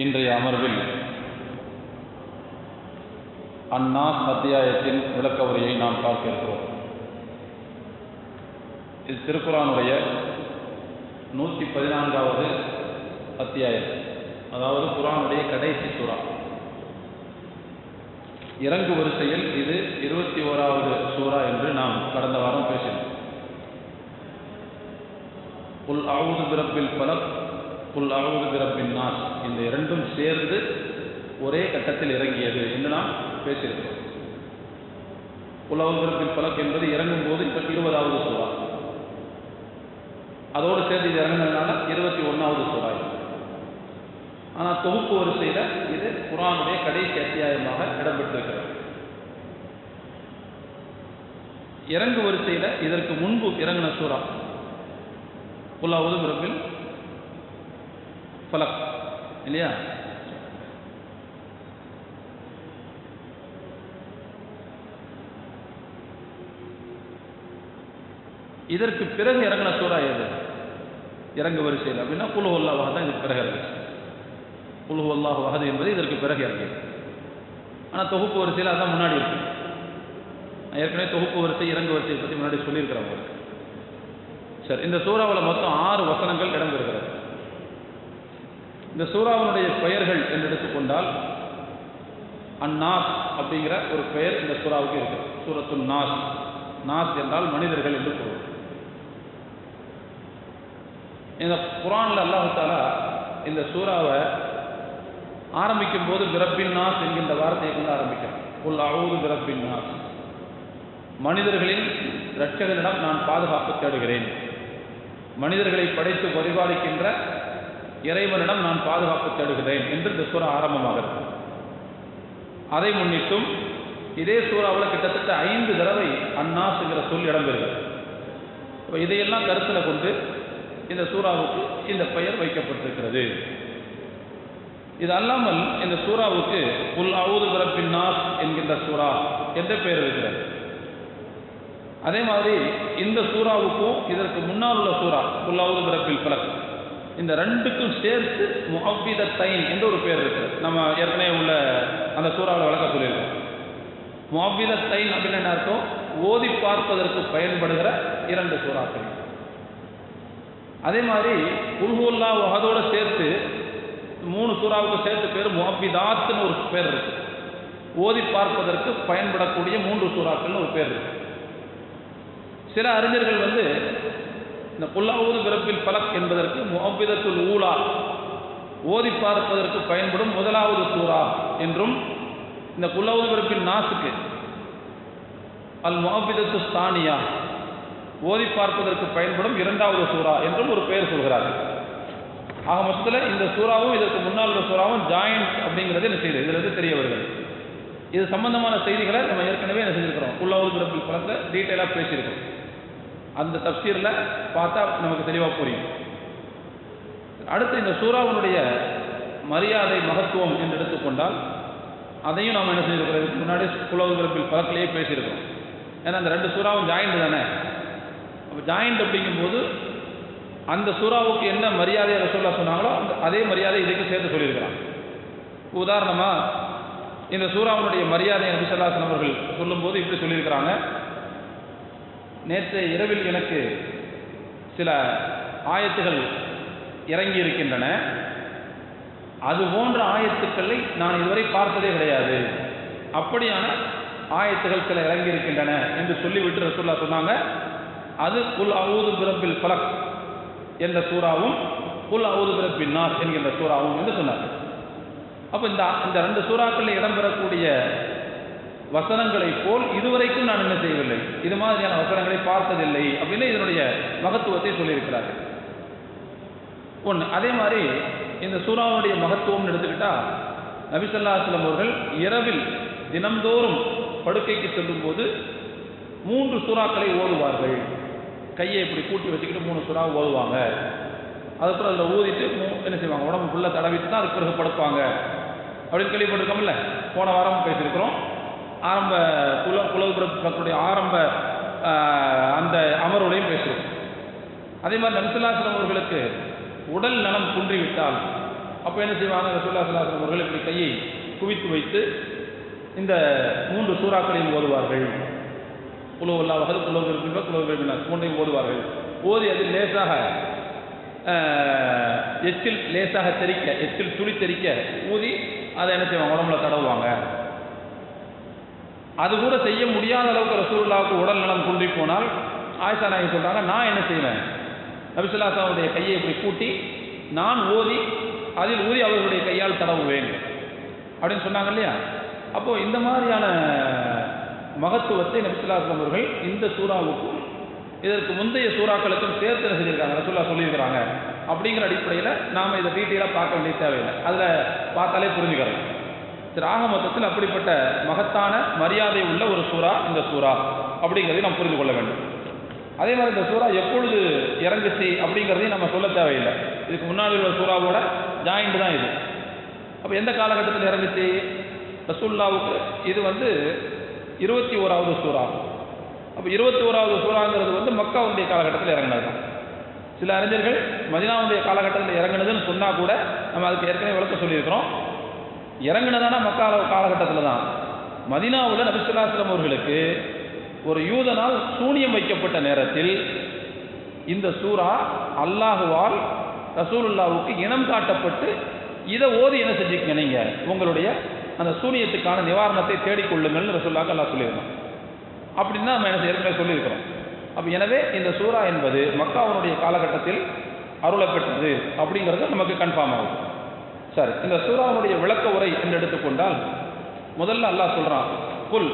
இன்றைய அமர்வில் அன்னாஸ் அத்தியாயத்தின் விளக்க உரையை நாம் பார்க்க இருக்கிறோம். இது திருக்குர்ஆனுடைய 114வது அத்தியாயம், அதாவது குர்ஆனுடைய கடைசி சூரா. இறங்கு வரிசையில் இது 21வது சூரா என்று நாம் கடந்த வாரம் பேசினோம். குல் அஊது பிரப்பில் ஃபலக், குல் அஊது பிரப்பின் நாஸ், இந்த இரண்டும் சேர்ந்து ஒரே கட்டத்தில் இறங்கியது என்று நாம் பேசியிருக்கிறோம். குல் அஊது பிரப்பில் ஃபலக் என்பது இறங்கும் போது 20வது சூரா, அதோடு சேர்ந்து இது இறங்கினதுனால 21வது சூரா. ஆனால் தொகுப்பு வரிசையில் இது குர்ஆனுடைய கடைசி அத்தியாயமாக இடம்பெற்றிருக்கிறது. இறங்கு வரிசையில் இதற்கு முன்பு இறங்கின சூரா குல் அஊது பிரப்பில் ஃபலக் இல்லையா? இதற்கு பிறகு இறங்கின சூரா எது இறங்கு வரிசையில் அப்படின்னா குல் ஹுவல்லாஹு அஹத் தான் இதுக்கு பிறகு இறங்குச்சு. குல் ஹுவல்லாஹு அஹத் என்பது இதற்கு பிறகு இறங்கியது. ஆனால் தொகுப்பு வரிசையில் அதான் முன்னாடி இருக்கு. ஏற்கனவே தொகுப்பு வரிசை இறங்கு வரிசையை பற்றி முன்னாடி சொல்லியிருக்கிறேன் உங்களுக்கு. சரி, இந்த சூறாவில் மொத்தம் 6 வசனங்கள் இடம்பெறுகிறது. இந்த சூறாவினுடைய பெயர்கள் என்று எடுத்துக்கொண்டால் அந்நாஸ் அப்படிங்கிற ஒரு பெயர் இந்த சூறாவுக்கு இருக்கிறது. சூரத்துன் நாஸ், நாஸ் என்றால் மனிதர்கள் என்று பொருள். இந்த குர்ஆனில் அல்லாஹ் தஆலா இந்த சூறாவை ஆரம்பிக்கும் போது பிரப்பின் நாஸ் என்கின்ற வார்த்தையை கொண்டு ஆரம்பிக்கிறார். குல் அஊது பிரப்பின் நாஸ், மனிதர்களின் இரட்சகனிடம் நான் பாதுகாப்பு தேடுகிறேன். மனிதர்களை படைத்து பரிபாலிக்கின்ற இறைவனிடம் நான் பாதுகாப்பு தேடுகிறேன் என்று இந்த சூறா ஆரம்பமாகிறது. அதை முன்னிட்டும் இதே சூறாவில் கிட்டத்தட்ட 5 தடவை அன்னாஸ்ங்கிற சொல் இடம்பெறுகிறது. இப்போ இதையெல்லாம் கருத்தில் கொண்டு இந்த சூறாவுக்கு இந்த பெயர் வைக்கப்பட்டிருக்கிறது. இது அல்லாமல் இந்த சூறாவுக்கு குல் அஊது பிரப்பின் நாஸ் என்கின்ற சூறா என்ற பெயர் இருக்கிறது. அதே மாதிரி இந்த சூறாவுக்கும் இதற்கு முன்னால் உள்ள சூறா குல் அஊது பிரப்பில் ஃபலக், இந்த ரெண்டுக்கும் சேர்த்து முஅவ்விதத்தைன் என்ற ஒரு பேர் இருக்கிறது. நம்ம ஏற்கனவே உள்ள அந்த சூறாவில் விளக்க சொல்லியிருக்கோம். முஅவ்விதத்தைன் அப்படின்னு என்ன அர்த்தம்? ஓதி பார்ப்பதற்கு பயன்படுகிற 2 சூறாக்கள். அதே மாதிரி குல் ஹுவல்லாஹு அஹதோட சேர்த்து 3 சூறாவுக்கு சேர்த்து பேர் முஅவ்விதாத்னு ஒரு பேர் இருக்கு. ஓதி பார்ப்பதற்கு பயன்படக்கூடிய 3 சூறாக்கள்னு ஒரு பேர் இருக்கு. சில அறிஞர்கள் இந்த குல் அஊது பிரப்பில் ஃபலக் என்பதற்கு முஅவ்விதத்துல் ஊலா, ஓதி பார்ப்பதற்கு பயன்படும் 1வது சூரா என்றும், இந்த குல் அஊது பிரப்பின் நாஸுக்கு அல் முஅவ்விதத்து ஸ்தானியா, ஓதி பார்ப்பதற்கு பயன்படும் 2வது சூரா என்றும் ஒரு பெயர் சொல்கிறார்கள். ஆக மொத்தத்தில் இந்த சூறாவும் இதற்கு முன்னால் உள்ள சூறாவும் ஜாயிண்ட் அப்படிங்கிறது என்ன செய்யுது, இதிலிருந்து தெரிய வருகிறது. இது சம்பந்தமான செய்திகளை நம்ம ஏற்கனவே என்ன செஞ்சிருக்கிறோம், குல் அஊது பிரப்பில் ஃபலக்ல டீட்டெயிலாக பேசியிருக்கோம். அந்த தஃப்சீரில் பார்த்தா நமக்கு தெளிவாக புரியும். அடுத்து இந்த சூறாவினுடைய மரியாதை மகத்துவம் என்று எடுத்துக்கொண்டால் அதையும் நாம் என்ன செய்திருக்கிறோம், இதுக்கு முன்னாடி குல் அஊது பிரப்பில் ஃபலக்லேயே பேசியிருக்கோம். ஏன்னா அந்த 2 சூறாவும் ஜாயிண்ட் தானே. அப்போ ஜாயிண்ட் அப்படிங்கும்போது அந்த சூறாவுக்கு என்ன மரியாதையை ரசூலுல்லாஹ் சொன்னாங்களோ அதே மரியாதை இதுக்கு சேர்த்து சொல்லியிருக்கிறாங்க. உதாரணமாக இந்த சூறாவினுடைய மரியாதை நபி ஸல்லல்லாஹு அலைஹி வஸல்லம் அவர்கள் சொல்லும்போது இப்படி சொல்லியிருக்கிறாங்க: நேற்றைய இரவில் எனக்கு சில ஆயத்துகள் இறங்கி இருக்கின்றன, அது போன்ற ஆயத்துக்களை நான் இதுவரை பார்த்ததே கிடையாது, அப்படியான ஆயத்துகள் சில இறங்கி இருக்கின்றன என்று சொல்லிவிட்டு ரசூலுல்லாஹ் சொன்னாங்க. அது குல் அஊது பிரப்பில் ஃபலக் என்ற சூறாவும் குல் அஊது பிரப்பின் நாஸ் என்கின்ற சூறாவும் என்று சொன்னாங்க. அப்போ இந்த 2 சூறாக்களில் இடம்பெறக்கூடிய வசனங்களை போல் இதுவரைக்கும் நான் என்ன செய்யவில்லை, இது மாதிரியான வசனங்களை பார்த்ததில்லை அப்படின்னு இதனுடைய மகத்துவத்தை சொல்லியிருக்கிறார்கள். ஒன்று. அதே மாதிரி இந்த சூறாவுடைய மகத்துவம்னு எடுத்துக்கிட்டா, நபி ஸல்லல்லாஹு அலைஹி வஸல்லம் அவர்கள் இரவில் தினந்தோறும் படுக்கைக்கு செல்லும்போது 3 சூறாக்களை ஓதுவார்கள். கையை இப்படி கூட்டி வச்சுக்கிட்டு 3 சூறா ஓதுவாங்க. அதுக்கப்புறம் அதில் ஊதிட்டு என்ன செய்வாங்க, உடம்பு ஃபுல்லாக தடவிட்டு தான் அதுக்கு பிறகு படுப்பாங்க அப்படின்னு கேள்விப்பட்டிருக்கோம்ல. போன வாரம் பேசியிருக்கிறோம். ஆரம்ப குல் அஊது பிரப்பில் ஃபலக்குடைய ஆரம்ப அந்த அமர்வுடையும் பேசுகிறோம். அதே மாதிரி நபி ஸல்லல்லாஹு அலைஹி வஸல்லம் அவர்களுக்கு உடல் நலம் குன்றிவிட்டால் அப்போ என்ன செய்வாங்க? ரசூலுல்லாஹி ஸல்லல்லாஹு அலைஹி வஸல்லம் அவர்கள் இப்படி கையை குவித்து வைத்து இந்த 3 சூறாக்களையும் ஓதுவார்கள். குல் ஹுவல்லாஹு அஹத், குல் ஹுவல் பில்லாஹ், குல் ஹுவல் பின்னாஸ் மூன்றையும் ஓதுவார்கள். ஓதி அதில் லேசாக எச்சில் லேசாக தெறிக்க, எச்சில் துளி தெறிக்க ஊதி அதை என்ன செய்வாங்க? உடம்புல தடவுவாங்க. அது கூட செய்ய முடியாத அளவுக்கு ரசூலுல்லாஹ்வுக்கு உடல் நலம் குன்றி போனால் ஆயிஷா நாயகி சொல்றாங்க, நான் என்ன செய்வேன்? நபி ஸல்லல்லாஹு அலைஹி வஸல்லம் உடைய கையை இப்படி கூட்டி நான் ஓதி அதில் ஊதி அவர்களுடைய கையால் தடவுவேன் அப்படின்னு சொன்னாங்க இல்லையா? அப்போ இந்த மாதிரியான மகத்துவத்தை நபி ஸல்லல்லாஹு அலைஹி வஸல்லம் அவர்கள் இந்த சூறாவுக்கும் இதற்கு முந்தைய சூறாக்களுக்கும் சேர்த்து செஞ்சிருக்காங்க, ரசூலுல்லாஹ் சொல்லியிருக்கிறாங்க. அப்படிங்கிற அடிப்படையில் நாம் இதை டீட்டெயிலாக பார்க்க வேண்டிய தேவையில்லை, அதில் பார்த்தாலே புரிஞ்சுக்கிறோம். சரி, ஆக மொத்தத்தில் அப்படிப்பட்ட மகத்தான மரியாதை உள்ள ஒரு சூறா இந்த சூறா அப்படிங்கிறதையும் நாம் புரிந்து கொள்ள வேண்டும். அதே மாதிரி இந்த சூறா எப்பொழுது இறங்குச்சு அப்படிங்கிறதையும் நம்ம சொல்ல தேவையில்லை. இதுக்கு முன்னாடி உள்ள சூறாவோட ஜாயிண்ட் தான் இது. அப்போ எந்த காலகட்டத்தில் இறங்குச்சு? ரசூலுல்லாஹ்வுக்கு இது 21வது சூறா. அப்போ 21வது சூறாங்கிறது மக்காவுடைய காலகட்டத்தில் இறங்கினது தான். சில அறிஞர்கள் மதீனாவுடைய காலகட்டத்தில் இறங்கினதுன்னு சொன்னால் கூட நம்ம அதுக்கு ஏற்கனவே விளக்கம் சொல்லியிருக்கிறோம். இறங்கினதானா மக்கா காலகட்டத்தில் தான். மதீனாவில் நபி ஸல்லல்லாஹு அலைஹி வஸல்லம் அவர்களுக்கு ஒரு யூதனால் சூனியம் வைக்கப்பட்ட நேரத்தில் இந்த சூறா அல்லாஹுவால் ரசூலுல்லாஹ்வுக்கு இனம் காட்டப்பட்டு இதை ஓதி என்ன செஞ்சுக்கங்க, நீங்கள் உங்களுடைய அந்த சூனியத்துக்கான நிவாரணத்தை தேடிக்கொள்ளுங்கள்னு ரசூலுல்லாஹ்வுக்கு அல்லாஹ் சொல்லியிருக்கோம். அப்படின்னு தான் நம்ம என்ன ஏற்கனவே சொல்லியிருக்கிறோம். அப்போ எனவே இந்த சூறா என்பது மக்காவுடைய காலகட்டத்தில் அருளப்பெற்றது அப்படிங்கிறது நமக்கு கன்ஃபார்ம் ஆகும். சரி, இந்த சூறாவுடைய விளக்க உரை என்று எடுத்துக்கொண்டால் முதல்ல அல்லாஹ் சொல்கிறான், குல்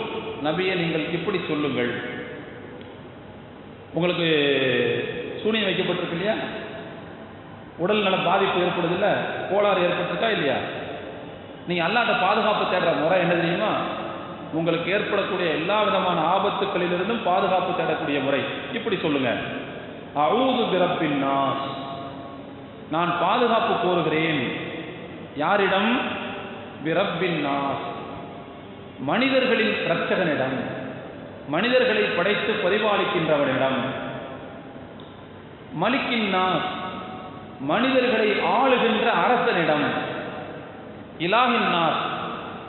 நபியை நீங்கள் இப்படி சொல்லுங்கள். உங்களுக்கு சூனியம் வைக்கப்பட்டிருக்கு இல்லையா? உடல் நல பாதிப்பு ஏற்படுது இல்லை, கோளாறு ஏற்பட்டிருக்கா இல்லையா? நீங்கள் அல்லாஹ்ட்ட பாதுகாப்பு தேடுற முறை என்ன தெரியுமா? உங்களுக்கு ஏற்படக்கூடிய எல்லா விதமான ஆபத்துக்களிலிருந்தும் பாதுகாப்பு தேடக்கூடிய முறை இப்படி சொல்லுங்க, அஊது பிரப்பின் நாஸ், நான் பாதுகாப்பு கோருகிறேன். யாரிடம்? பிரப்பின் நாஸ், மனிதர்களின் இரட்சகனிடம், மனிதர்களை படைத்து பரிபாலிக்கின்றவனிடம். மலிக்கின் நாஸ், மனிதர்களை ஆளுகின்ற அரசனிடம். இலாஹின் நாஸ்,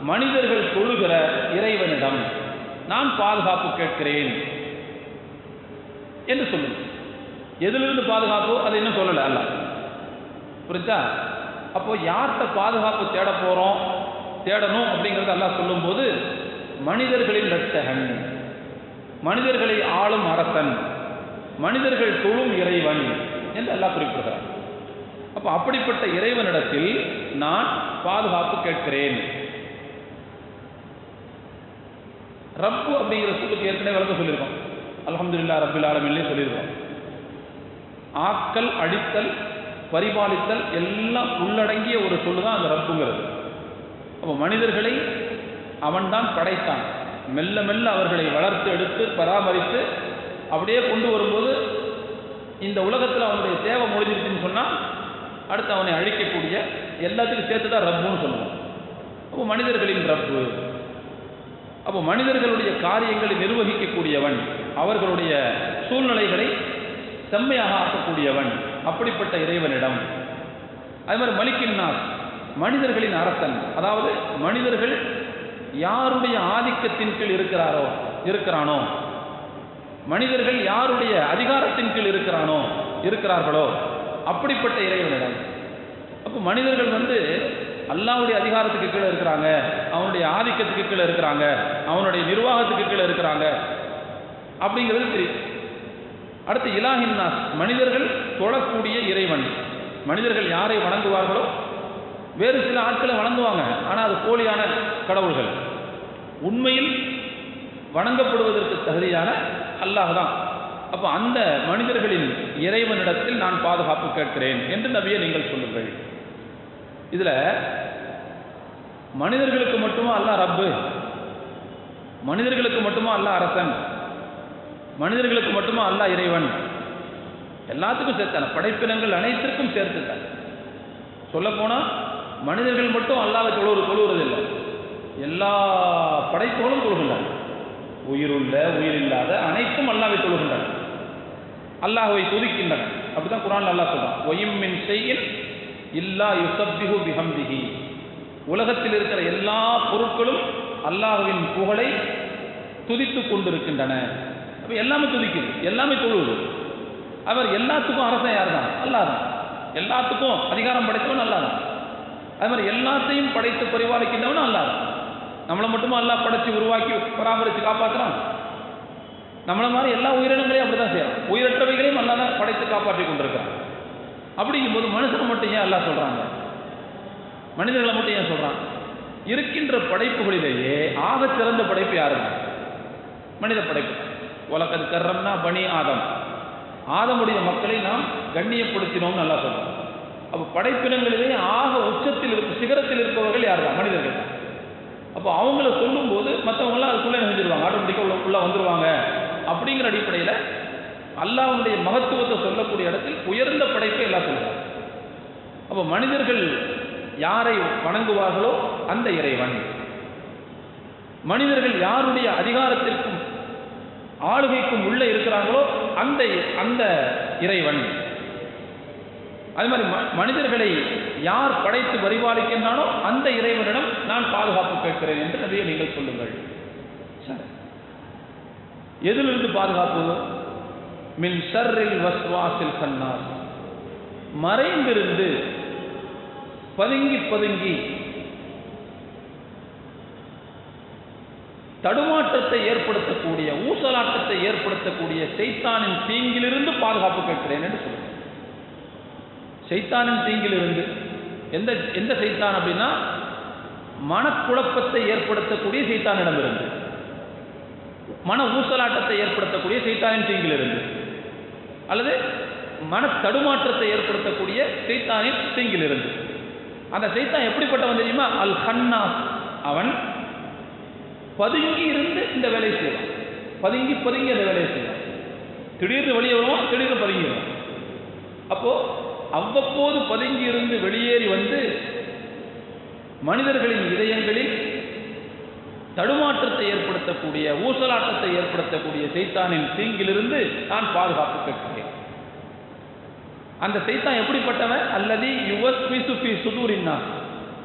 மனிதர்கள் தொழுகிற இறைவனிடம் நான் பாதுகாப்பு கேட்கிறேன் என்று சொல்லுங்க. எதிலிருந்து பாதுகாப்பு அதை இன்னும் சொல்லலை அல்லாஹ், புரிஞ்சா? அப்போ யார்கிட்ட பாதுகாப்பு தேட போறோம், தேடணும் அப்படிங்கிறது அல்லாஹ் சொல்லும்போது மனிதர்களின் இரட்சகன், மனிதர்களை ஆளும் அரசன், மனிதர்கள் தொழும் இறைவன் என்று அல்லாஹ் குறிப்பிடுகிறார். அப்போ அப்படிப்பட்ட இறைவனிடத்தில் நான் பாதுகாப்பு கேட்கிறேன். ரப்பு அப்படிங்கிற சொல்லுக்கு ஏற்கனவே விளக்கம் சொல்லியிருக்கோம். அல்ஹம்துலில்லாஹ் ரப்பில் ஆலமீன் சொல்லியிருக்கோம். ஆக்கல், அடித்தல், பரிபாலித்தல் எல்லாம் உள்ளடங்கிய ஒரு சொல்லு தான் அந்த ரப்புங்கிறது. அப்போ மனிதர்களை அவன்தான் படைத்தான். மெல்ல மெல்ல அவர்களை வளர்த்து எடுத்து பராமரித்து அப்படியே கொண்டு வரும்போது இந்த உலகத்தில் அவனுடைய தேவை முடிஞ்சிருச்சுன்னு சொன்னால் அடுத்து அவனை அழிக்கக்கூடிய எல்லாத்துக்கும் சேர்த்து தான் ரப்புன்னு சொல்லுவோம். அப்போ மனிதர்களின் ரப்பு. அப்போ மனிதர்களுடைய காரியங்களை நிர்வகிக்கக்கூடியவன், அவர்களுடைய சூழ்நிலைகளை செம்மையாக ஆக்கக்கூடியவன், அப்படிப்பட்ட இறைவனிடம். அதே மாதிரி மலிக்கின் நாஸ், மனிதர்களின் அரசன், அதாவது மனிதர்கள் யாருடைய ஆதிக்கத்தின் கீழ் இருக்கிறானோ, மனிதர்கள் யாருடைய அதிகாரத்தின் கீழ் இருக்கிறார்களோ அப்படிப்பட்ட இறைவனிடம். அப்போ மனிதர்கள் அல்லாஹ்வுடைய அதிகாரத்துக்கு கீழே இருக்கிறாங்க, அவனுடைய ஆதிக்கத்துக்கு கீழே இருக்கிறாங்க, அவனுடைய நிர்வாகத்துக்கு கீழே இருக்கிறாங்க அப்படிங்கிறது தெரியும். அடுத்து இலாஹின் நாஸ், மனிதர்கள் தொழக்கூடிய இறைவன். மனிதர்கள் யாரை வணங்குவார்களோ, வேறு சில ஆட்களை வணங்குவாங்க, ஆனால் அது போலியான கடவுள்கள். உண்மையில் வணங்கப்படுவதற்கு தகுதியான அல்லாஹ் தான். அப்போ அந்த மனிதர்களின் இறைவனிடத்தில் நான் பாதுகாப்பு கேட்கிறேன் என்று நபியை நீங்கள் சொல்லுங்கள். இதில் மனிதர்களுக்கு மட்டுமா அல்லாஹ் ரப்பு, மனிதர்களுக்கு மட்டுமா அல்லாஹ் அரசன், மனிதர்களுக்கு மட்டுமா அல்லாஹ் இறைவன்? எல்லாத்துக்கும் சேர்த்தான, படைப்பினங்கள் அனைத்திற்கும் சேர்த்துட்டான். சொல்லப்போனால் மனிதர்கள் மட்டும் அல்லாஹ்வை தொழுவதில்லை, எல்லா படைப்புகளும் தொழுகின்றன. உயிருள்ள உயிரில்லாத அனைத்தும் அல்லாஹ்வை தொழுகின்றன, அல்லாஹ்வை துதிக்கின்றன. அப்படிதான் குர்ஆன்ல அல்லாஹ் சொல்றான், வயும் மின் ஷைஇன் இல்லா யுஸப்பிஹு பிஹம்திஹி. உலகத்தில் இருக்கிற எல்லா பொருட்களும் அல்லாஹ்வின் புகழை துதித்து கொண்டிருக்கின்றன. அப்போ எல்லாமே துதிக்குது, எல்லாமே தொழுவுது. அவர் எல்லாத்துக்கும் அரசன் யார் தான்? அல்லாஹ் தான். எல்லாத்துக்கும் அதிகாரம் படைத்தவன் அல்லாஹ் தான். அது மாதிரி எல்லாத்தையும் படைத்து பரிபாலிக்கின்றவன் அல்லாஹ் தான். நம்மளை மட்டுமா அல்லாஹ் படைச்சு உருவாக்கி பராமரித்து காப்பாற்றுறான்? நம்மளை மாதிரி எல்லா உயிரினங்களையும் அப்படி தான் செய்யறான். உயிரற்றவைகளையும் அல்லாஹ் தான் படைத்து காப்பாற்றி கொண்டிருக்கிறான். அப்படிங்கும்போது மனுஷனை மட்டும் ஏன் அல்லாஹ் சொல்றாங்க? மனிதர்களை மட்டும் ஏன் சொல்றான்? இருக்கின்ற படைப்புகளிலேயே ஆக சிறந்த படைப்பு யாருங்க? மனித படைப்பு. வலகத் கர்ரம்னா பனி ஆதம், ஆதமுடைய மக்களை நாம் கண்ணியப்படுத்தினோம்னு நல்லா சொல்றோம். அப்போ படைப்பினங்களிலேயே ஆக உச்சத்தில் சிகரத்தில் இருப்பவர்கள் யார் தான்? மனிதர்கள் தான். அப்போ அவங்கள சொல்லும்போது மற்றவங்களாம் அதுக்குள்ளே செஞ்சிருவாங்க, ஆட்டோமேட்டிக்காக உள்ள வந்துடுவாங்க. அப்படிங்கிற அடிப்படையில் அல்லாஹ்வுடைய மகத்துவத்தை சொல்லக்கூடிய இடத்தில் உயர்ந்த படைப்பை எல்லாம் சொல்லுவாங்க. அப்போ மனிதர்கள் யாரை வணங்குவார்களோ அந்த இறைவன், மனிதர்கள் யாருடைய அதிகாரத்திற்கும் ஆளுகைக்கும் உள்ளே இருக்கிறார்களோ அந்த இறைவன். அது மாதிரி மனிதர்களை யார் படைத்து பரிபாலிக்கின்றானோ அந்த இறைவனிடம் நான் பாதுகாப்பு கேட்கிறேன் என்று நபியே நீங்கள் சொல்லுங்கள். சரி, எதிலிருந்து பாதுகாப்பு? மின் ஷர்ரில் வஸ்வாசில் கன்னாஸ், மறைந்திருந்து பதுங்கி தடுமாற்றத்தை ஏற்படுத்தக்கூடிய, ஊசலாட்டத்தை ஏற்படுத்தக்கூடிய சைத்தானின் தீங்கிலிருந்து பாதுகாப்பு கேட்கிறேன் என்று சொல்லுங்கள். சைத்தானின் தீங்கிலிருந்து எந்த சைத்தான் அப்படின்னா, மனக்குழப்பத்தை ஏற்படுத்தக்கூடிய சைத்தானிடமிருந்து, மன ஊசலாட்டத்தை ஏற்படுத்தக்கூடிய சைத்தானின் தீங்கிலிருந்து, அல்லது மன தடுமாற்றத்தை ஏற்படுத்தக்கூடிய சைத்தானின் தீங்கிலிருந்து. அந்த சைத்தான் எப்படிப்பட்டவன் தெரியுமா? அல் ஹன்னாஸ், அவன் பதுங்கி இருந்து இந்த வேலையை செய்வான். பதுங்கி அந்த வேலையை செய்வான். திடீர்னு வெளியே வருவான், திடீர்னு பதுங்கி வருவான். அப்போ அவ்வப்போது பதுங்கி இருந்து வெளியேறி வந்து மனிதர்களின் இதயங்களில் தடுமாற்றத்தை ஏற்படுத்தக்கூடிய, ஊசலாட்டத்தை ஏற்படுத்தக்கூடிய சைத்தானின் தீங்கிலிருந்து நான் பாதுகாப்பு கேட்கிறேன். அந்த சைத்தான் எப்படிப்பட்டவன்? அல்லதி யுவஸ்விசு ஃபீ சுதூரின் நாஸ்,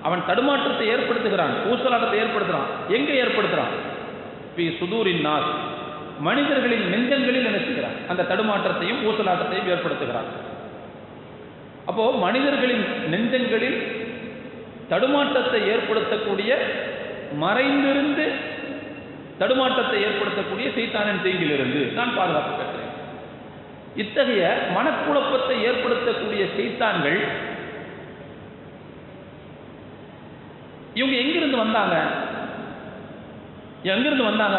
அவன் தடுமாற்றத்தை ஏற்படுத்துகிறான், ஊசலாட்டத்தை ஏற்படுத்துகிறான். எங்கே ஏற்படுத்துகிறான்? ஃபீ சுதூரின் நாஸ், மனிதர்களின் நெஞ்சங்களில் நினைச்சுகிறான். அந்த தடுமாற்றத்தையும் ஊசலாட்டத்தையும் ஏற்படுத்துகிறான். அப்போ மனிதர்களின் நெஞ்சங்களில் தடுமாற்றத்தை ஏற்படுத்தக்கூடிய, மறைந்திருந்து தடுமாற்றத்தை ஏற்படுத்தக்கூடிய சைத்தானின் தீங்கிலிருந்து நான் பாதுகாப்பு கேட்கிறேன். இத்தகைய மனக்குழப்பத்தை ஏற்படுத்தக்கூடிய சைத்தான்கள் இவங்க எங்கிருந்து வந்தாங்க?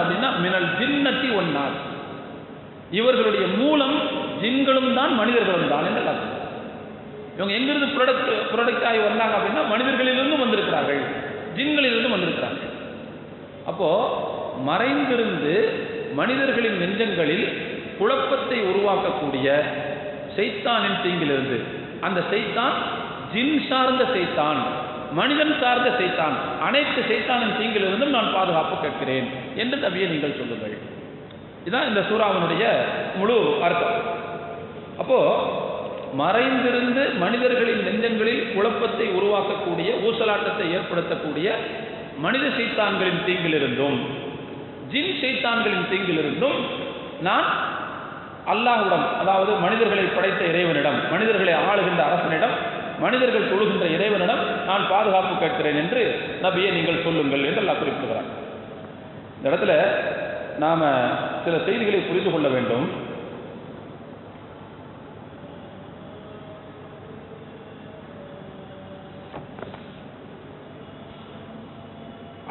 அப்படின்னா மினல் ஜின்னத்தி ஒன்னார், இவர்களுடைய மூலம் ஜின்களும் தான் மனிதர்களும் தான் என்று அர்த்தம். இவங்க எங்கிருந்து ப்ரொடக்ட் ஆகி வந்தாங்க அப்படின்னா மனிதர்களிலிருந்து வந்திருக்கிறார்கள், ஜின்களிலிருந்து வந்திருக்கிறார்கள். அப்போ மறைந்திருந்து மனிதர்களின் நெஞ்சங்களில் குழப்பத்தை உருவாக்கக்கூடிய சைத்தானின் தீங்கிலிருந்து, அந்த சைத்தான் ஜின் சார்ந்த சைத்தான், மனிதன் சார்ந்த சைத்தான், அனைத்து சைத்தானின் தீங்கிலிருந்தும் நான் பாதுகாப்பு கேட்கிறேன் என்று நபியே நீங்கள் சொல்லுங்கள். இதுதான் இந்த சூறாவினுடைய முழு அர்த்தம். அப்போ மறைந்திருந்து மனிதர்களின் நெஞ்சங்களில் குழப்பத்தை உருவாக்கக்கூடிய, ஊசலாட்டத்தை ஏற்படுத்தக்கூடிய மனித சைத்தான்களின் தீங்கிலிருந்தும் ஜின் சைத்தான்களின் தீங்கிலிருந்தும் நான் அல்லாஹ்விடம், அதாவது மனிதர்களை படைத்த இறைவனிடம், மனிதர்களை ஆளுகின்ற அரசனிடம், மனிதர்கள் தொழுகின்ற இறைவனிடம் நான் பாதுகாப்பு கேட்கிறேன் என்று நபியே நீங்கள் சொல்லுங்கள் என்று அல்லாஹ் குறிப்பிடுகிறார். இந்த இடத்துல நாம சில செய்திகளை புரிந்து கொள்ள வேண்டும்.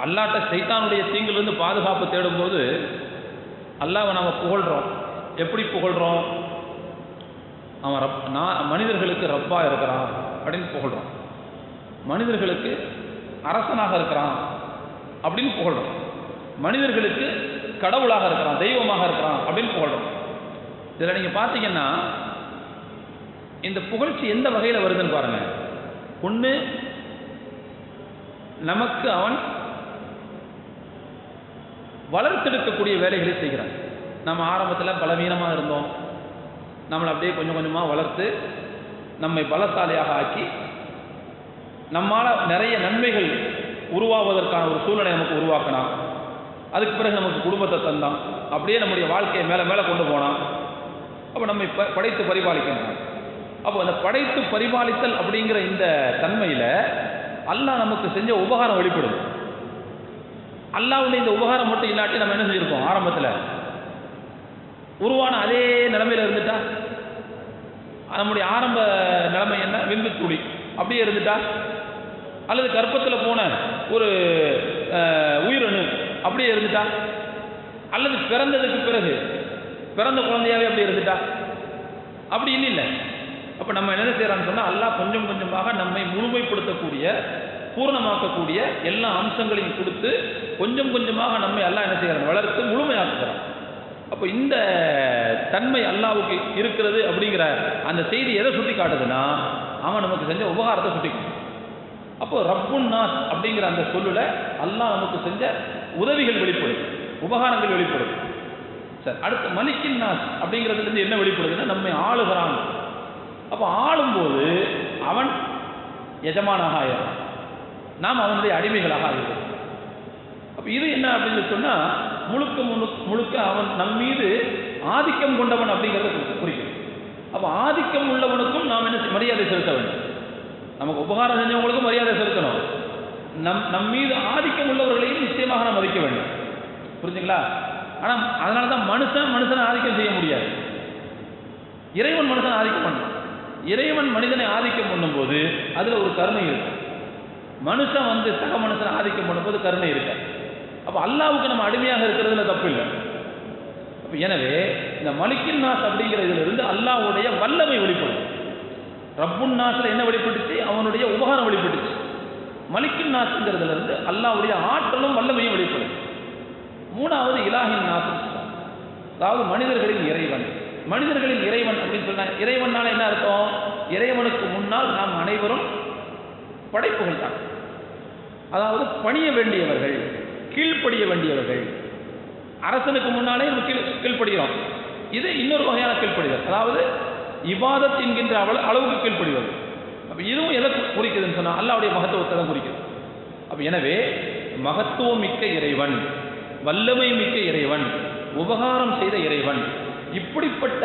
அல்லாஹ்ட்ட சைத்தானுடைய தீங்கிலிருந்து பாதுகாப்பு தேடும்போது அல்லாஹ்வை நாம் புகழ்கிறோம். எப்படி புகழ்கிறோம்? அவன் மனிதர்களுக்கு ரப்பா இருக்கிறான் அப்படின்னு புகழ்கிறோம், மனிதர்களுக்கு அரசனாக இருக்கிறான் அப்படின்னு புகழ்கிறோம், மனிதர்களுக்கு கடவுளாக இருக்கிறான், தெய்வமாக இருக்கிறான் அப்படின்னு புகழ்கிறோம். இதில் நீங்கள் பார்த்தீங்கன்னா இந்த புகழ்ச்சி எந்த வகையில் வருதுன்னு பாருங்க. ஒன்று, நமக்கு அவன் வளர்த்தெடுக்கக்கூடிய வேலைகளை செய்கிறான். நம்ம ஆரம்பத்தில் பலவீனமாக இருந்தோம், நம்மளை அப்படியே கொஞ்சம் கொஞ்சமாக வளர்த்து நம்மை பலசாலியாக ஆக்கி நம்மால் நிறைய நன்மைகள் உருவாவதற்கான ஒரு சூழ்நிலை நமக்கு உருவாக்கினான். அதுக்கு பிறகு நமக்கு குடும்பத்தை தந்தான். அப்படியே நம்முடைய வாழ்க்கையை மேலே மேலே கொண்டு போனான். அப்போ நம்மை படைத்து பரிபாலிக்கின்றான். அப்போ அந்த படைத்து பரிபாலித்தல் அப்படிங்கிற இந்த தன்மையில் அல்லாஹ் நமக்கு செஞ்ச உபகாரம் வெளிப்படுது. அல்லாஹ்வுடைய இந்த உபகாரம் மட்டும் இல்லாட்டி நம்ம என்ன செஞ்சுருப்போம்? ஆரம்பத்தில் உருவான அதே நிலைமையில் இருந்துட்டா, நம்முடைய ஆரம்ப நிலைமை என்ன? விந்து துளி அப்படியே இருந்துட்டா, அல்லது கர்ப்பத்தில் போன ஒரு உயிரணு அப்படியே இருந்துட்டா, அல்லது பிறந்ததுக்கு பிறகு பிறந்த குழந்தையாவே அப்படி இருந்துட்டா, அப்படி இல்லை. அப்போ நம்ம என்ன செய்யறான்னு சொன்னால், அல்லாஹ் கொஞ்சம் கொஞ்சமாக நம்மை முழுமைப்படுத்தக்கூடிய பூர்ணமாக்கக்கூடிய எல்லா அம்சங்களையும் கொடுத்து கொஞ்சம் கொஞ்சமாக நம்மை அல்லாஹ் என்ன செய்யறான்? வளர்த்து முழுமையாக்குகிறான். அப்போ இந்த தன்மை அல்லாஹ்வுக்கு இருக்கிறது அப்படிங்கிற அந்த செய்தி எதை சுட்டி காட்டுதுன்னா, அவன் நமக்கு செஞ்ச உபகாரத்தை சுட்டி காட்டுது. அப்போ ரப்புன் நாஸ் அப்படிங்கிற அந்த சொல்லுல அல்லாஹ் நமக்கு செஞ்ச உதவிகள் வெளிப்படுது, உபகாரங்கள் வெளிப்படுது. சரி, அடுத்து மலிக்கின் நாஸ் அப்படிங்கிறதுலேருந்து என்ன வெளிப்படுதுன்னா, நம்மை ஆளுகிறான். அப்போ ஆளும்போது அவன் எஜமானாக ஆகிறான், நாம் அவனுடைய அடிமைகளாக ஆகிறோம். அப்போ இது என்ன அப்படின்னு சொன்னால், முழுக்க முழுக்க அவன் நம் மீது ஆதிக்கம் கொண்டவன் அப்படிங்கிறத குறிக்கும். அப்போ ஆதிக்கம் உள்ளவனுக்கும் நாம் என்ன மரியாதை செலுத்த வேண்டும். நமக்கு உபகாரம் செஞ்சவங்களுக்கும் மரியாதை செலுத்தணும். நம் மீது ஆதிக்கம் உள்ளவர்களையும் நிச்சயமாக நாம் மதிக்க வேண்டும். புரிஞ்சுங்களா? ஆனால் அதனால தான் மனுஷனை ஆதிக்கம் செய்ய முடியாது. இறைவன் மனுஷனை ஆதிக்கம் பண்ணணும். இறைவன் மனிதனை ஆதிக்கம் பண்ணும்போது அதில் ஒரு கருணை இருக்கு. மனுஷன் சக மனுஷனை ஆதிக்கம் பண்ணும்போது கருணை இருக்கு. அப்போ அல்லாஹ்வுக்கு நம்ம அடிமையாக இருக்கிறதுல தப்பு இல்லை. அப்போ எனவே இந்த மலிக்கின் நாஸ் அப்படிங்கிற இதிலிருந்து அல்லாஹ்வுடைய வல்லமை வெளிப்படும். ரப்புன் நாஸ்ல என்ன வெளிப்பட்டுச்சு? அவனுடைய உபகாரம் வெளிப்பட்டுச்சு. மலிக்கின் நாஸ்ங்கிறதுல இருந்து அல்லாஹ்வுடைய ஆற்றலும் வல்லமையும் வெளிப்படும். மூணாவது இலாஹின் நாஸ், அதாவது மனிதர்களின் இறைவன். மனிதர்களின் இறைவன் அப்படின்னு சொன்னா, இறைவனால என்ன அர்த்தம்? இறைவனுக்கு முன்னால் நாம் அனைவரும் படைப்புகள் தான். அதாவது பணிய வேண்டியவர்கள், கீழ்ப்படிய வேண்டியவர்கள். அரசனுக்கு முன்னாலே நம்ம கீழ்ப்படுகிறோம். இது இன்னொரு வகையான கீழ்ப்படிதல், அதாவது இபாதத் என்கின்ற அளவுக்கு கீழ்ப்படிவது. அப்போ இதுவும் எதை குறிக்குதுன்னு சொன்னால், அல்லாஹ்வுடைய மகத்துவத்தை தான் குறிக்குது. அப்போ எனவே மகத்துவம் மிக்க இறைவன், வல்லமை மிக்க இறைவன், உபகாரம் செய்த இறைவன், இப்படிப்பட்ட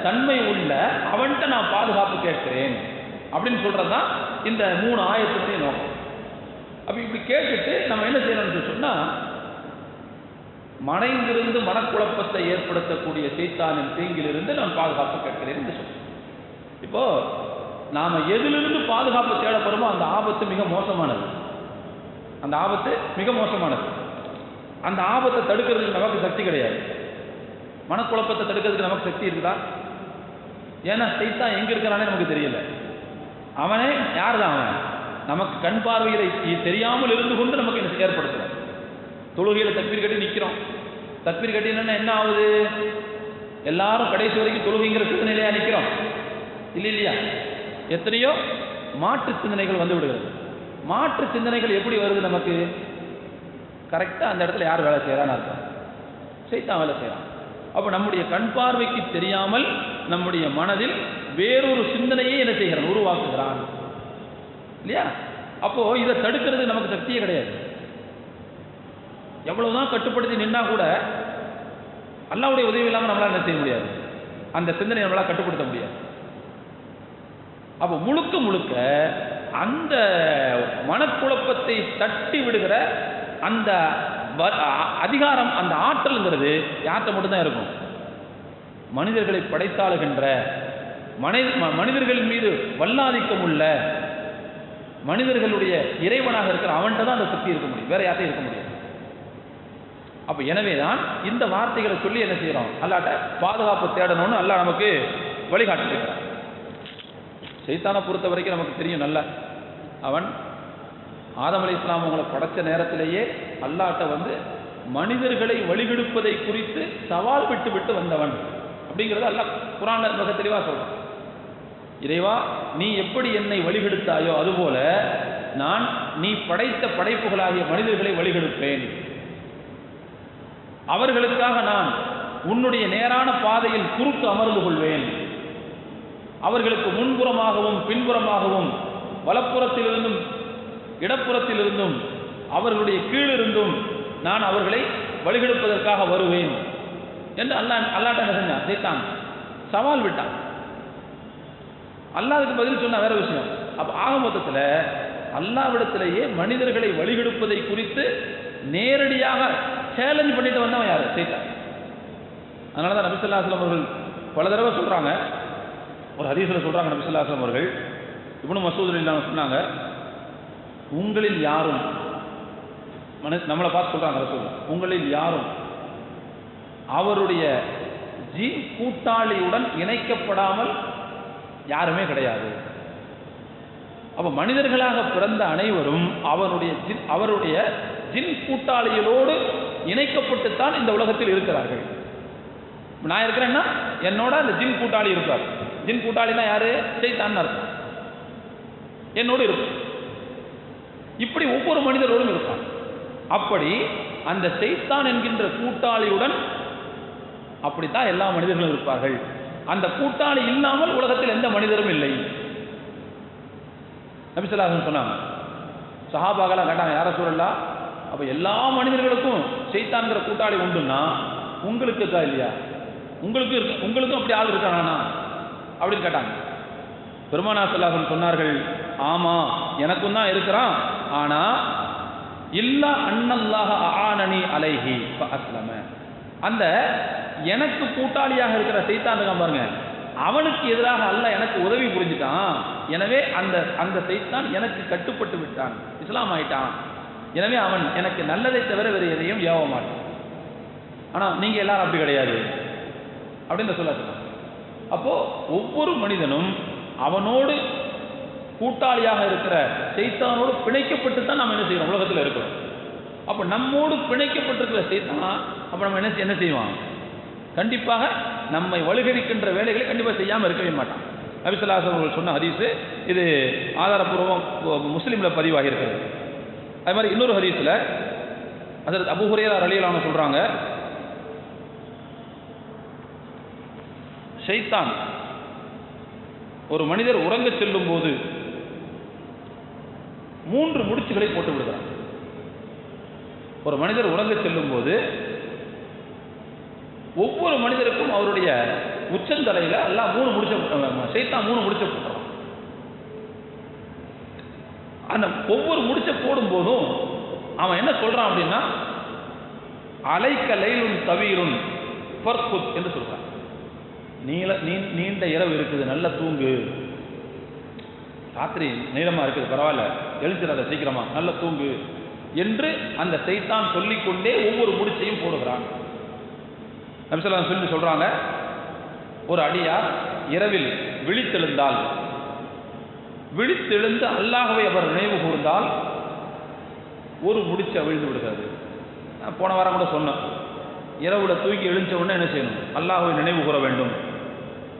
தன்மை உள்ள அவன்கிட்ட நான் பாதுகாப்பு கேட்கிறேன் அப்படின்னு சொல்றதுதான் இந்த 3 ஆயத்துடைய நோக்கம். அப்ப இப்படி கேட்டுட்டு நம்ம என்ன செய்யணும்னு சொன்னா, மனைந்திருந்து மனக்குழப்பத்தை ஏற்படுத்தக்கூடிய சைத்தானின் தீங்கிலிருந்து நான் பாதுகாப்பு கேட்கிறேன் என்று சொல்றேன். இப்போ நாம எதிலிருந்து பாதுகாப்பு தேடப்படுமோ அந்த ஆபத்து மிக மோசமானது. அந்த ஆபத்து மிக மோசமானது. அந்த ஆபத்தை தடுக்கிறதுக்கு நமக்கு சக்தி கிடையாது. மனக்குழப்பத்தை தடுக்கிறதுக்கு நமக்கு சக்தி இருக்குதா? ஏன்னா சைத்தான் எங்க இருக்கிறானே நமக்கு தெரியல. அவனே யார் தான்? அவன் நமக்கு கண் பார்வையில தெரியாமல் இருந்து கொண்டு நமக்கு என்ன ஏற்படுத்துறான். தொழுகையில தக்பீர் கட்டி நிற்கிறோம். தக்பீர் கட்டினா என்ன ஆகுது? எல்லாரும் கடைசி வரைக்கும் தொழுகைங்கிற சிந்தனையிலேயே நிற்கிறோம், இல்லையா? எத்தனையோ மாற்று சிந்தனைகள் வந்து விடுகிறது. மாற்று சிந்தனைகள் எப்படி வருது நமக்கு? கரெக்டாக அந்த இடத்துல யார் வேலை செய்கிறான்னு அர்த்தம்? சைத்தான் வேலை செய்கிறான். அப்போ நம்முடைய கண் பார்வைக்கு தெரியாமல் நம்முடைய மனதில் வேறொரு சிந்தனையே என்ன செய்கிறான்? உருவாக்குகிறான், இல்லையா? அப்போ இதை தடுக்கிறது நமக்கு சக்தியே கிடையாது. எவ்வளவுதான் கட்டுப்படுத்தி நின்னா கூட அல்லாஹ்வுடைய உதவி இல்லாமல் நம்மளால என்ன செய்ய முடியாது? அந்த சிந்தனை நம்மளால கட்டுப்படுத்த முடியாது. அப்போ முழுக்க முழுக்க அந்த மனக்குழப்பத்தை தட்டி விடுகிற அந்த அதிகாரம், அந்த ஆற்றல்ங்கிறது யார்கிட்ட மட்டும்தான் இருக்கும்? மனிதர்களை படைத்தாளுகின்ற, மனிதர்களின் மீது வல்லாதிக்கம் உள்ள, மனிதர்களுடைய இறைவனாக இருக்கிற அவன்கிட்ட தான் அந்த சக்தி இருக்க முடியும், வேற யார்ட்டையும் இருக்க முடியாது. அப்ப எனவேதான் இந்த வார்த்தைகளை சொல்லி என்ன செய்யறோம்? அல்லாஹ்ட்ட பாதுகாப்பு தேடணும்னு அல்லாஹ் நமக்கு வழிகாட்டிருக்கிறான். சைத்தானை பொறுத்த வரைக்கும் நமக்கு தெரியும் நல்லா. அவன் ஆதம் அலைஹிஸ்ஸலாம் அவங்களை படைச்ச நேரத்திலேயே அல்லாஹ்ட்ட மனிதர்களை வழிகெடுப்பதை குறித்து சவால் விட்டு வந்தவன் அப்படிங்கிறத அல்லாஹ் குர்ஆன்ல மிக தெளிவாக சொல்றான். இறைவா, நீ எப்படி என்னை வழிகெடுத்தாயோ அதுபோல நான் நீ படைத்த படைப்புகளாகிய மனிதர்களை வழிகெடுப்பேன். அவர்களுக்காக நான் உன்னுடைய நேரான பாதையில் குறுக்கு அமர்ந்து கொள்வேன். அவர்களுக்கு முன்புறமாகவும் பின்புறமாகவும் வலப்புறத்திலிருந்தும் இடப்புறத்தில் இருந்தும் அவர்களுடைய கீழிருந்தும் நான் அவர்களை வழிகெடுப்பதற்காக வருவேன் என்று அல்லாஹ் என்ன செஞ்சான்? சைத்தான் சவால் விட்டான். அல்லாஹ்வுக்கு பதில் சொன்ன வேற விஷயம். அப்ப ஆக மொத்தத்தில் அல்லாஹ்விடத்திலேயே மனிதர்களை வழிகெடுப்பதை குறித்து நேரடியாக சேலஞ்ச் பண்ணிட்டு வந்தவன் யாரு? சைத்தான். அதனால தான் நபி ஸல்லல்லாஹு அலைஹி வஸல்லம் அவர்கள் பல தடவை சொல்றாங்க, ஒரு ஹதீஸ்ல சொல்றாங்க, நபி ஸல்லல்லாஹு அலைஹி வஸல்லம் அவர்கள் இப்னு மஸ்ஊத் ரலியல்லாஹு அன்ஹு சொன்னாங்க, உங்களில் யாரும், நம்மளை பார்த்து சொல்றாங்க ரசூல், உங்களில் யாரும் அவருடைய ஜின் கூட்டாளியுடன் இணைக்கப்படாமல் யாருமே கிடையாது. அப்ப மனிதர்களாக பிறந்த அனைவரும் அவருடைய ஜின் கூட்டாளிகளோடு இணைக்கப்பட்டுத்தான் இந்த உலகத்தில் இருக்கிறார்கள். நான் இருக்கிறேன்னா என்னோட அந்த ஜின் கூட்டாளி இருப்பார். ஜின் கூட்டாளினா யாரு? சைத்தான் அர்த்தம். என்னோடு இருக்கும். இப்படி ஒவ்வொரு மனிதரோடும் இருப்பான். அப்படி அந்த சைத்தான் என்கின்ற கூட்டாளியுடன் அப்படித்தான் எல்லா மனிதர்களும் இருப்பார்கள். அந்த கூட்டாளி இல்லாமல் உலகத்தில் எந்த மனிதரும் இல்லை. நபி ஸல்லல்லாஹு அலைஹி வஸல்லம் சொன்னாங்க. சஹாபாக்கள் கேட்டாங்க, யார ரசூலல்லாஹ், அப்ப எல்லா மனிதர்களுக்கும் சைத்தான்கிற கூட்டாளி உண்டுன்னா உங்களுக்கு இருக்கா இல்லையா? உங்களுக்கும் அப்படி ஆள் இருக்கானா அப்படின்னு கேட்டாங்க. பெருமானார் ஸல்லல்லாஹு அலைஹி வஸல்லம் சொன்னார்கள், ஆமா எனக்கும் தான் இருக்கிறான், ஆனா இல்லா அன்னல்லாஹ ஆனனி அலைஹி ஃபஅஸ்லம. அந்த எனக்கு கூட்டாளியாக இருக்கிற சைத்தான் இருக்கான் பாருங்க, அவனுக்கு எதிராக அல்லாஹ் எனக்கு உதவி புரிஞ்சுட்டான். எனவே அந்த சைத்தான் எனக்கு கட்டுப்பட்டு விட்டான், இஸ்லாம் ஆயிட்டான். எனவே அவன் எனக்கு நல்லதை தவிர வேறு எதையும் ஏவ மாட்டான். ஆனா நீங்க எல்லாரும் அப்படி கிடையாது அப்படின்னு சொல்ல. அப்போ ஒவ்வொரு மனிதனும் அவனோடு கூட்டாளியாக இருக்கிற சைத்தானோடு பிணைக்கப்பட்டு தான் நம்ம என்ன செய்யறோம்? உலகத்தில் இருக்கிறோம். அப்போ நம்மோடு பிணைக்கப்பட்டிருக்கிற சைத்தான் அப்போ நம்ம என்ன செய்வான்? கண்டிப்பாக நம்மை வலுகரிக்கின்ற வேலைகளை கண்டிப்பாக செய்யாமல் இருக்கவே மாட்டான். நபி ஸல்லல்லாஹு அலைஹி வஸல்லம் சொன்ன ஹதீஸ் இது ஆதாரப்பூர்வம் முஸ்லிம்ல பதிவாகி இருக்கிறது. அது மாதிரி இன்னொரு ஹதீஸ்ல ஹஜ்ரத் அபூ ஹுரைரா ரலியல்லாஹு அன்ஹு சொல்றாங்க, ஷைத்தான் ஒரு மனிதர் உறங்க செல்லும் போது 3 முடிச்சுகளை போட்டு விடுகிறான். ஒரு மனிதர் உறங்க செல்லும் போது ஒவ்வொரு மனிதருக்கும் அவருடைய உச்சந்தலையில எல்லாம் 3 முடிச்ச ஷைத்தான் 3 முடிச்ச போடுறான். அந்த ஒவ்வொரு முடிச்ச போடும் போதும் அவன் என்ன சொல்றான் அப்படின்னா, அலைக்க லைலுன் தவீருன் ஃபர்குத் என்று சொல்றான். நீண்ட இரவு இருக்குது, நல்ல தூங்கு. ராத்திரி நீளமா இருக்குது, பரவாயில்ல, எழுந்திராத சீக்கிரமா, நல்ல தூங்கு என்று அந்த சைத்தான் சொல்லிக்கொண்டே ஒவ்வொரு முடிச்சையும் போடுகிறான். நபி ஸல்லல்லாஹு அலைஹி வஸல்லம் சொல்றாங்க, ஒரு அடியார் இரவில் விழித்தெழுந்து அல்லாஹ்வை அவர் நினைவு கூர்ந்தால் ஒரு முடிச்சு அவிழ்ந்து விடுகிறது. நான் போன வாரம் கூட சொன்னேன், இரவுல தூக்கி எழுந்த உடனே என்ன செய்யணும்? அல்லாஹ்வை நினைவு கூற வேண்டும்.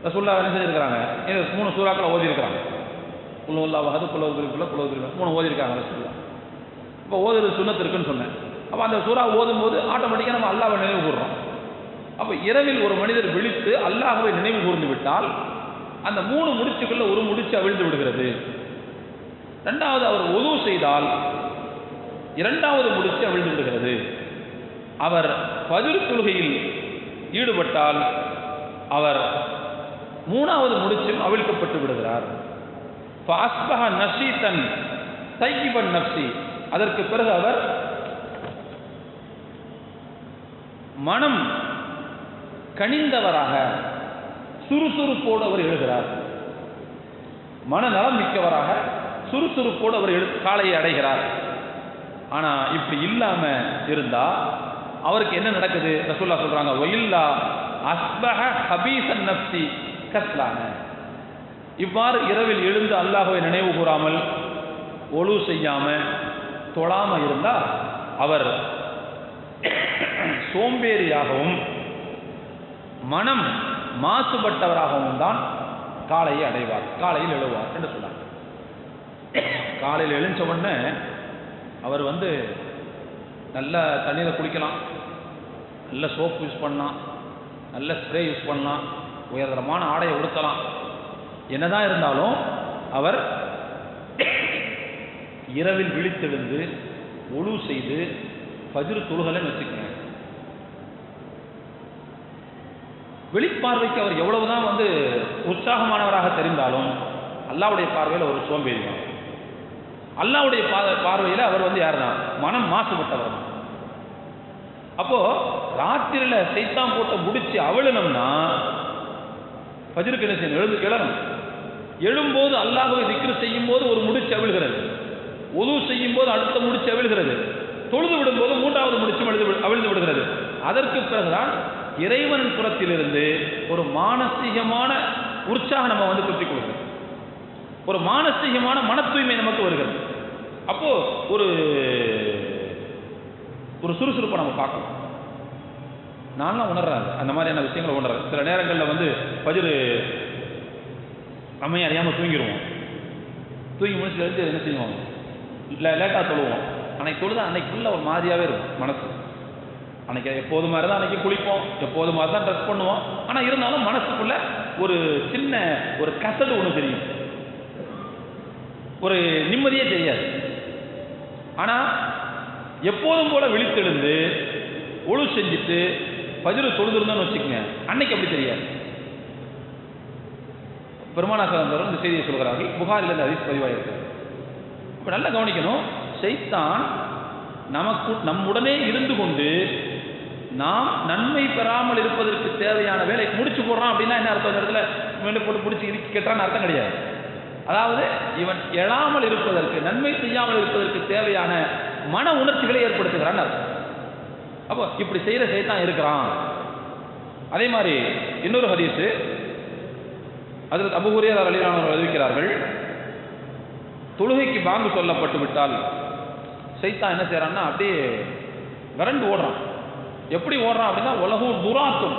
ரசூலுல்லாஹ் என்ன செஞ்சிருக்கிறாங்க? 3 சூறாக்களை ஓதி இருக்கிறாங்க. குல் ஹுவல்லாஹு அஹத், குல் ஹுவல் பில்லா, குல் ஹுவல் 3 ஓதி இருக்காங்க ரசூலுல்லாஹ். இப்போ ஓதுறது சுன்னத் இருக்குன்னு சொன்னேன். அப்போ அந்த சூறா ஓதும் போது ஆட்டோமேட்டிக்காக நம்ம அல்லாஹ்வை நினைவு கூறுறோம். அப்போ இரவில் ஒரு மனிதர் விழித்து அல்லாஹ்வை நினைவு கூர்ந்து விட்டால் அந்த 3 முடிச்சுக்குள்ள ஒரு முடிச்சு அவிழ்ந்து விடுகிறது. ரெண்டாவது அவர் ஒது செய்தால் 2வது முடிச்சு அவிழ்ந்து விடுகிறது. அவர் ஃபஜ்ர் தொழுகையில் ஈடுபட்டால் அவர் 3வது முடிச்சும் அவிழ்க்கப்பட்டு விடுகிறார். ஃபஅஸ்பஹ நஷீதன் தையிபன் நஃப்ஸி. அதற்கு பிறகு அவர் மனம் கனிந்தவராக சுறுசுறுப்போடு அவர் எழுகிறார். மனநலம் மிக்கவராக சுறுசுறுப்போடு அவர் காலையை அடைகிறார். ஆனா இப்படி இல்லாம இருந்தா அவருக்கு என்ன நடக்குது? ரசூலுல்லாஹ் சொல்றாங்க, வயில்லா அஸ்பஹ ஹபீஸன் நஃப்ஸி கஸ்லான. இவ்வாறு இரவில் எழுந்து அல்லாஹ்வை நினைவு கூறாமல் ஒழு செய்யாம தொழாம இருந்தால் அவர் சோம்பேறியாகவும் மனம் மாசுபட்டவராகவும் தான் காலையை அடைவார், காலையில் எழுவார் என்று சொன்னார். காலையில் எழுந்த உடனே அவர் நல்ல தண்ணீரை குடிக்கலாம், நல்ல சோப்பு யூஸ் பண்ணலாம், நல்ல ஸ்ப்ரே யூஸ் பண்ணலாம், உயர்தரமான ஆடையை உடுத்தலாம். என்னதான் இருந்தாலும் அவர் இரவில் விழித்தெழுந்து ஒழு செய்து ஃபஜ்ர் தொழுகலைன்னு வச்சுக்கோங்க. வெளிப்பார்வைக்கு அவர் எவ்வளவுதான் உற்சாகமானவராக தெரிந்தாலும் அல்லாஹ்வுடைய பார்வையில் ஒரு சோம்பேறி தான். அல்லாஹ்வுடைய பார்வையில் அவர் யாருன்னா மனம் மாசுபட்டவர். அப்போ ராத்திரியில சைத்தான் போட்டு முடிச்சு அவளணும்னா ஃபஜ்ருக்கு என்ன செய்யணும்? எழுந்து கிளறணும். எழும்போது அல்லாஹ்வை திக்ர் செய்யும் போது ஒரு முடிச்சு அவிழ்கிறது, உது செய்யும் போது அடுத்த முடிச்சு அவிழ்கிறது, தொழுது விடும்போது மூன்றாவது முடிச்சு அவிழ்ந்து விடுகிறது. அதற்கு பிறகுதான் இறைவனின் புறத்திலிருந்து ஒரு மானசீகமான உற்சாகம் நம்ம குத்திக் கொள்கிறோம், ஒரு மானசீகமான மன தூய்மை நமக்கு வருகிறது. அப்போ ஒரு சுறுசுறுப்பை நம்ம பார்க்கணும். நான்லாம் உணர்றாங்க அந்த மாதிரியான விஷயங்களை உணர்றேன். சில நேரங்களில் ஃபஜ்ர் நம்ம அறியாமல் தூங்கிடுவோம். தூங்கி முடிச்சுட்டு என்ன செய்வோம்? லேட்டாக தொழுவோம். அன்னைக்கு தொழுது அன்னைக்குள்ள ஒரு மாதிரியாகவே இருக்கும் மனசு. அன்னைக்கு எப்போது மாதிரி தான் அன்னைக்கு குளிப்போம், எப்போது மாதிரி தான் ட்ரெஸ் பண்ணுவோம். ஆனால் இருந்தாலும் மனசுக்குள்ள ஒரு சின்ன ஒரு கசடு ஒன்று தெரியும், ஒரு நிம்மதியே தெரியாது. ஆனால் எப்போதும் போல விழித்தெழுந்து ஒழு செஞ்சுட்டு ஃபஜ்ர் தொழுதுருந்தோன்னு வச்சுக்கோங்க, அன்னைக்கு அப்படி தெரியாது. பெருமானார் ஸல்லல்லாஹு இந்த செய்தியை சொல்கிறார்கள், புகாரில் இந்த ஹதீஸ் பதிவாயிருக்கிறது. இப்போ நல்லா கவனிக்கணும், ஷைத்தான் நம்முடனே இருந்து கொண்டு நாம் நன்மை பெறாமல் இருப்பதற்கு தேவையான வேலை முடிச்சு போடுறான். அப்படின்னா என்ன அர்த்தம்? இடத்துல மேலே போட்டு பிடிச்சி இறுக்கி கட்டுறான்னு அர்த்தம் கிடையாது. அதாவது இவன் எழாமல் இருப்பதற்கு, நன்மை செய்யாமல் இருப்பதற்கு தேவையான மன உணர்ச்சிகளை ஏற்படுத்துகிறான்னு அர்த்தம். அப்போ இப்படி செய்கிற ஷைத்தான் இருக்கிறான். அதே மாதிரி இன்னொரு ஹதீஸ் ஹஜ்ரத் அபூ ஹுரைரா ரலியல்லாஹு அன்ஹு அறிவிக்கிறார்கள், தொழுகைக்கு பாங்கு சொல்லப்பட்டு விட்டால் ஷைத்தான் என்ன செய்யறான்னா அப்படியே விரண்டு ஓடுறான். எப்படி ஓடுறான் அப்படின்னா உலகு துராத்தும்,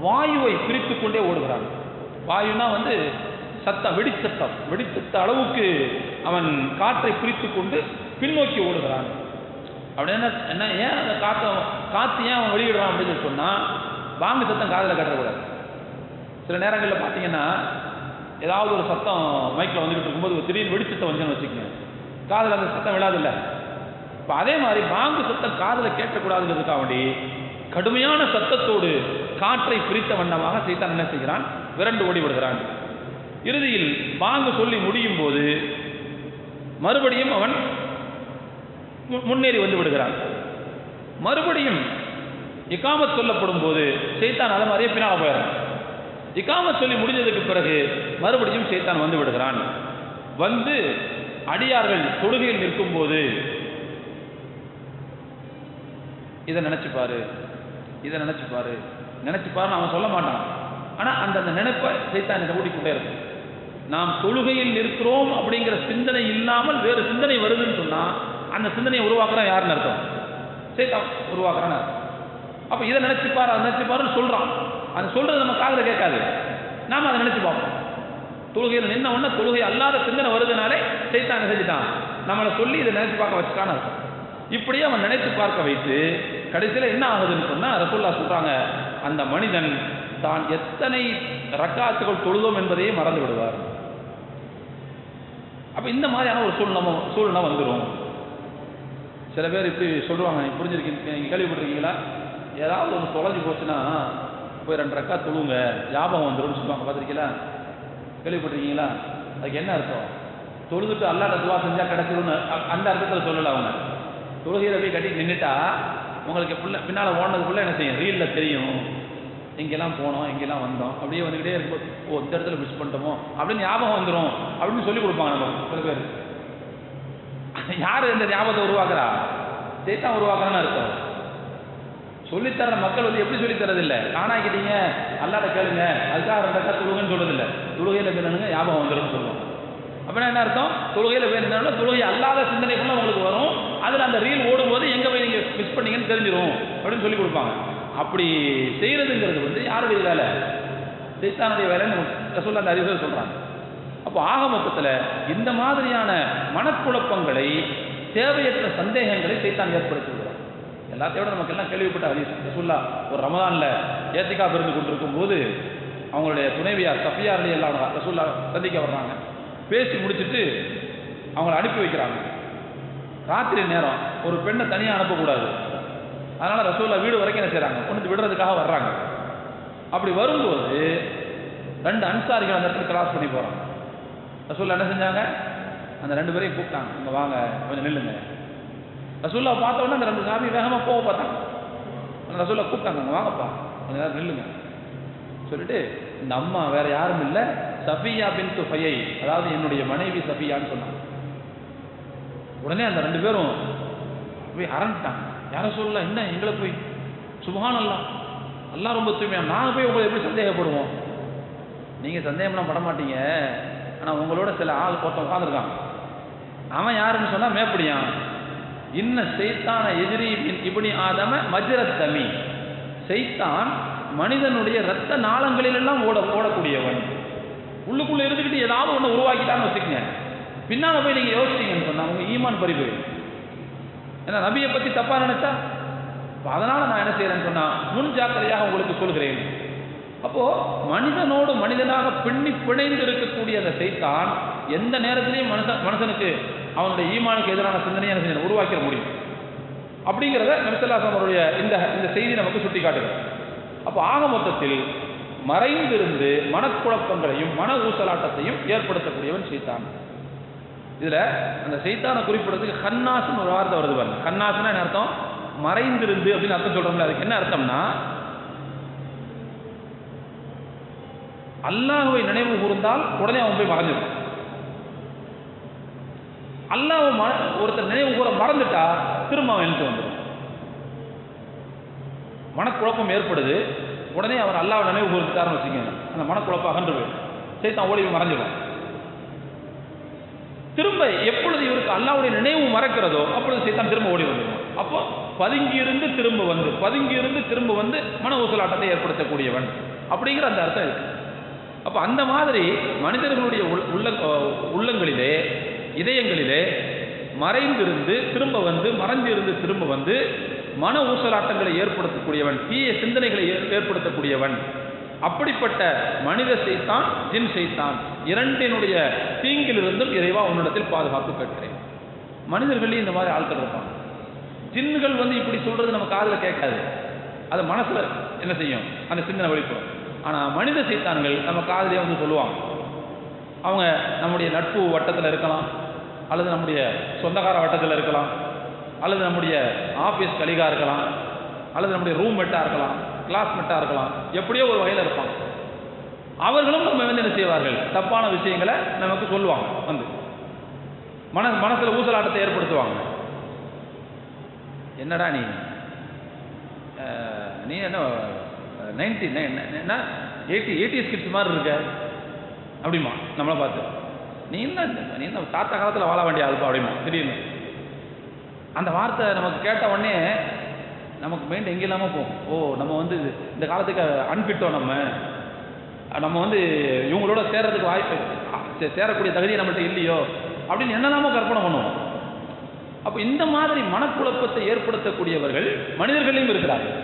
வாயுவை பிரித்து கொண்டே ஓடுகிறான். வாயுனா சத்தம், வெடிச்சத்த அளவுக்கு அவன் காற்றை பிரித்து கொண்டு பின்னோக்கி ஓடுகிறான். அப்படின்னா என்ன, ஏன் அந்த காற்று ஏன் அவன் வெளியிடுறான் அப்படின்னு சொன்னால், பாங்கு சத்தம் காதில் கட்டக்கூடாது. சில நேரங்களில் பார்த்தீங்கன்னா ஏதாவது ஒரு சத்தம் மைக்கில் வந்துக்கிட்டு இருக்கும்போது திடீர்னு வெடிச்சத்தை வந்துன்னு வச்சுக்கோங்க, காதில் அந்த சத்தம் விழாதில்லை. இப்போ அதே மாதிரி பாங்கு சத்தம் காதில் கேட்கக்கூடாதுங்கிறதுக்காக வேண்டி கடுமையான சத்தத்தோடு காற்றை பிரித்த வண்ணமாக ஷைத்தான் என்ன செய்கிறான்? விரண்டு ஓடி விடுகிறான். இறுதியில் பாங்கு சொல்லி முடியும் போது மறுபடியும் அவன் முன்னேறி வந்து விடுகிறான். மறுபடியும் இகாமத் சொல்லப்படும் போது ஷைத்தான் அதை மாதிரியே பின்னால் போயிடுறான். இகாமத் சொல்லி முடிஞ்சதுக்கு பிறகு மறுபடியும் ஷைத்தான் வந்து விடுகிறான். வந்து அடியார்கள் தொழுகையில் நிற்கும் போது இதை நினைச்சுப்பாரு, இதை நினைச்சுப்பாரு, நினைச்சுப்பாருன்னு அவன் சொல்ல மாட்டான். ஆனால் அந்த நினைப்பை ஷைத்தான் ஓடிக்கொண்டே இருக்கும். நாம் தொழுகையில் நிற்கிறோம் அப்படிங்கிற சிந்தனை இல்லாமல் வேறு சிந்தனை வருதுன்னு சொன்னால் அந்த சிந்தனையை உருவாக்குறான் யாருன்னு அர்த்தம்? ஷைத்தான் உருவாக்குறான்னு அர்த்தம். அப்போ இதை நினைச்சுப்பாரு, அதை நினைச்சுப்பாருன்னு சொல்கிறான். அது சொல்கிறது நம்ம காதில் கேட்காது, நாம் அதை நினைச்சு பார்ப்போம். தொழுகையில் நின்ன உடனே தொழுகை அல்லாத சிந்தனை வருதுனாலே ஷைத்தான் செஞ்சுட்டான், நம்மளை சொல்லி இதை நினைச்சு பார்க்க வச்சுட்டான்னு அர்த்தம். இப்படியே அவன் நினைத்து பார்க்க வைத்து கடைசியில் என்ன ஆகுதுன்னு சொன்னால் ரசூலுல்லாஹ் சொல்கிறாங்க, அந்த மனிதன் தான் எத்தனை ரக்காத்துகள் தொழுதோம் என்பதையே மறந்து விடுவார். அப்போ இந்த மாதிரியான ஒரு சூழ்நிலை வந்துடும். சில பேர் இப்படி சொல்லுவாங்க, நீங்கள் புரிஞ்சிருக்கீங்க, நீங்கள் கேள்விப்பட்டிருக்கீங்களா? ஏதாவது ஒன்று தொலைஞ்சு போச்சுன்னா போய் 2 ரக்கா தொழுவுங்க, ஞாபகம் வந்துடும் சொல்லுவாங்க. பார்த்துருக்கீங்களா? கேள்விப்பட்டிருக்கீங்களா? அதுக்கு என்ன அர்த்தம்? தொழுதுட்டு அல்லாஹ்ட்ட துவா செஞ்சால் கிடைச்சிடும்னு அந்த அர்த்தத்தில் சொல்லலை. அவங்க தொழுகையில் போய் கட்டி நின்றுட்டா உங்களுக்கு பின்னால் ஓடினதுக்குள்ளே என்ன செய்யும்? ரீலில் தெரியும், எங்கெல்லாம் போனோம், எங்கெல்லாம் வந்தோம், அப்படியே வந்துக்கிட்டே இருக்கும்போது இந்த இடத்துல மிஸ் பண்ணிட்டோமோ அப்படின்னு ஞாபகம் வந்துடும் அப்படின்னு சொல்லி கொடுப்பாங்க. நம்ம சில பேர் யார் இந்த ஞாபகத்தை உருவாக்குறா? ஷைத்தான் உருவாக்குறான்னு அர்த்தம். சொல்லித்தர மக்கள் எப்படி சொல்லித்தரதில்லை, காணாக்கிட்டீங்க அல்லாஹ்ட்ட கேளுங்க, அதுக்காக 2 ரக்கா தொழுகைன்னு சொல்றதில்லை. தொழுகையில் போய் ஞாபகம் வந்துடும் சொல்லுவோம். அப்படின்னா என்ன அர்த்தம்? தொழுகையில் போய் நின்னா தொழுகை அல்லாத சிந்தனைக்குள்ள உங்களுக்கு வரும், அதில் அந்த ரீல் ஓடும்போது எங்கே போய் நீங்கள் மிஸ் பண்ணீங்கன்னு தெரிஞ்சிடும் அப்படின்னு சொல்லி கொடுப்பாங்க. அப்படி செய்கிறதுங்கிறது யாருடைய வேலை? ஷைத்தானுடைய வேலைன்னு ரசூலுல்லாஹ் அந்த ஹதீஸில் சொல்கிறாங்க. அப்போ ஆக மொத்தத்தில் இந்த மாதிரியான மனக்குழப்பங்களை, தேவையற்ற சந்தேகங்களை ஷைத்தான் ஏற்படுத்துகிறார். எல்லாத்தையோட நமக்கு எல்லாம் கேள்விப்பட்ட ஹதீஸ், ரசூலுல்லாஹ் ஒரு ரமதானில் ஏத்திகாஃப் இருந்து கொண்டிருக்கும் போது அவங்களுடைய துணைவியார் சஃபியா ரலியல்லாஹு அன்ஹா ரசூலுல்லாஹ் சந்திக்க வர்றாங்க. பேசி முடிச்சுட்டு அவங்கள அனுப்பி வைக்கிறாங்க. ராத்திரி நேரம் ஒரு பெண்ணை தனியாக அனுப்பக்கூடாது. அதனால் ரசூலுல்லாஹ் வீடு வரைக்கும் என்ன செய்கிறாங்க, கொண்டு வந்து விடுறதுக்காக வர்றாங்க. அப்படி வரும்போது 2 அன்சாரிகள் அந்த இடத்துல கிராஸ் பண்ணி போகிறாங்க. ரசூலுல்லாஹ் என்ன செஞ்சாங்க, அந்த 2 பேரையும் கூப்பிட்டாங்க, இங்கே வாங்க கொஞ்சம் நில்லுங்க. ரசூலுல்லாஹ் பார்த்த உடனே அந்த 2 சாமி வேகமாக போக பார்த்தாங்க. அந்த ரசூலுல்லாஹ் கூப்பிட்டாங்க, அங்கே வாங்கப்பா கொஞ்சம் நேரம் நில்லுங்க சொல்லிட்டு, இந்த அம்மா வேற யாரும் இல்லை, சஃபியா பின்து ஹுயை, அதாவது என்னுடைய மனைவி சஃபியான்னு சொன்னாங்க. உடனே அந்த 2 பேரும் போய் அரண்டாங்க. யார சொல்லலாம், என்ன எங்களை போய் சுப்ஹானல்லாஹ், அல்லாஹ் ரொம்ப தூய்மையா, நாங்கள் போய் உங்களை எப்படி சந்தேகப்படுவோம்? நீங்கள் சந்தேகம்லாம் பட மாட்டீங்க. ஆனால் உங்களோட சில ஆள் ஒருத்தன் உட்காந்துருக்கான். அவன் யாருன்னு சொன்னால் மேப்படியான். இன்ன சைத்தான எதிரி இப்னி ஆதம மஜ்ரத் தமி, சைத்தான் மனிதனுடைய இரத்த நாளங்களிலெல்லாம் ஓடக்கூடியவன். உள்ளுக்குள்ளே இருந்துக்கிட்டு ஏதாவது ஒன்று உருவாக்கிட்டான்னு வச்சுக்கோங்க, பின்னால் போய் நீங்கள் யோசிச்சிங்கன்னு சொன்னால் உங்கள் ஈமான் பறி போயிடும். ஏன்னா நபியை பற்றி தப்பாக நினைச்சா, அதனால் நான் என்ன செய்கிறேன்னு சொன்னால் முன் ஜாக்கிரதையாக உங்களுக்கு சொல்கிறேன். அப்போது மனிதனோடு மனிதனாக பிணைந்து இருக்கக்கூடிய அந்த சைத்தான் எந்த நேரத்திலையும் மனுஷனுக்கு அவனுடைய ஈமானுக்கு எதிரான சிந்தனையை என்ன செய்யணும், உருவாக்கிட முடியும். அப்படிங்கிறத நபி ஸல்லல்லாஹு அலைஹி வஸல்லம் அவருடைய இந்த செய்தி நமக்கு சுட்டி காட்டுகிறது. அப்போ ஆக மொத்தத்தில் மறைந்திருந்து மனக்குழப்பங்களையும் மன ஊசலாட்டத்தையும் ஏற்படுத்தக்கூடியவன் சைத்தான். இதில் அந்த சைத்தானை குறிப்பிடுறதுக்கு ஹன்னாஸ்னு ஒரு வார்த்தை வருது பாருங்க. ஹன்னாஸ்னா என்ன அர்த்தம், மறைந்திருந்து அப்படின்னு அர்த்தம் சொல்கிறோம்ல, அதுக்கு என்ன அர்த்தம்னா அல்லாஹ்வை நினைவு கூர்ந்தால் உடனே அவன் போய் மறைஞ்சிடும். அல்லாஹ் ஒருத்தர் நினைவு கூற மறந்துட்டா திரும்ப அவன் எழுந்து வந்துடும். மனக்குழப்பம் ஏற்படுது, உடனே அவர் அல்லாஹ் நினைவு கூர்ந்துட்டாருன்னு வச்சுக்கோங்க, அந்த மனக்குழப்பம் அகன்று போயிடும், சைத்தான் ஓடி மறைஞ்சிடும். திரும்ப எப்பொழுது இவருக்கு அல்லாஹ்வுடைய நினைவு மறக்கிறதோ அப்பொழுது சைத்தான் திரும்ப ஓடி வந்துடும். அப்போ பதுங்கியிருந்து திரும்ப வந்து மன ஊசலாட்டத்தை ஏற்படுத்தக்கூடியவன் அப்படிங்கிற அந்த அர்த்தம் இருக்கு. அப்போ அந்த மாதிரி மனிதர்களுடைய உள்ளங்களிலே இதயங்களிலே மறைந்திருந்து திரும்ப வந்து மன ஊசலாட்டங்களை ஏற்படுத்தக்கூடியவன், தீய சிந்தனைகளை ஏற்படுத்தக்கூடியவன். அப்படிப்பட்ட மனித சைத்தான் ஜின் சைத்தான் இரண்டினுடைய தீங்கிலிருந்தும் இறைவா உன்னிடத்தில் பாதுகாப்பு கேட்கிறேன். மனிதர்களையும் இந்த மாதிரி ஆட்கள் இருப்பாங்க. ஜின்னுகள் வந்து இப்படி சொல்றது நம்ம காதில் கேட்காது, அது மனசுல என்ன செய்யும், அந்த சிந்தனை வெளிப்படும். ஆனால் மனித சைத்தான்கள் நம்ம காதிலே வந்து சொல்லுவாங்க. அவங்க நம்முடைய நட்பு வட்டத்தில் இருக்கலாம், அல்லது நம்முடைய சொந்தக்கார வட்டத்தில் இருக்கலாம், அல்லது நம்முடைய ஆஃபீஸ் கலீகாக இருக்கலாம், அல்லது நம்முடைய ரூம்மேட்டாக இருக்கலாம், கிளாஸ்மேட்டாக இருக்கலாம், எப்படியோ ஒரு வகையில் இருப்பாங்க. அவர்களும் நம்ம வந்து என்ன செய்வார்கள், தப்பான விஷயங்களை நமக்கு சொல்லுவாங்க. வந்து மனசில் ஊசலாட்டத்தை ஏற்படுத்துவாங்க. என்னடா நீ என்ன 80s கிட்ஸ் மாதிரி இருக்க அப்படிமா நம்மளை பார்த்து, நீ என்ன தாத்தா காலத்தில் வாழ வேண்டிய ஆளுப்பா அப்படிமா. திடீர்னு அந்த வார்த்தை நமக்கு கேட்ட உடனே நமக்கு மைண்ட் எங்கே இல்லாமல் போகும். ஓ, நம்ம வந்து இந்த காலத்துக்கு அன்பிட்டோம், நம்ம வந்து இவங்களோட சேர்றதுக்கு வாய்ப்பு, சேரக்கூடிய தகுதியை நம்மள்கிட்ட இல்லையோ அப்படின்னு என்னெல்லாமோ கற்பனை பண்ணுவோம். அப்போ இந்த மாதிரி மனக்குழப்பத்தை ஏற்படுத்தக்கூடியவர்கள் மனிதர்களையும் இருக்கிறார்கள்.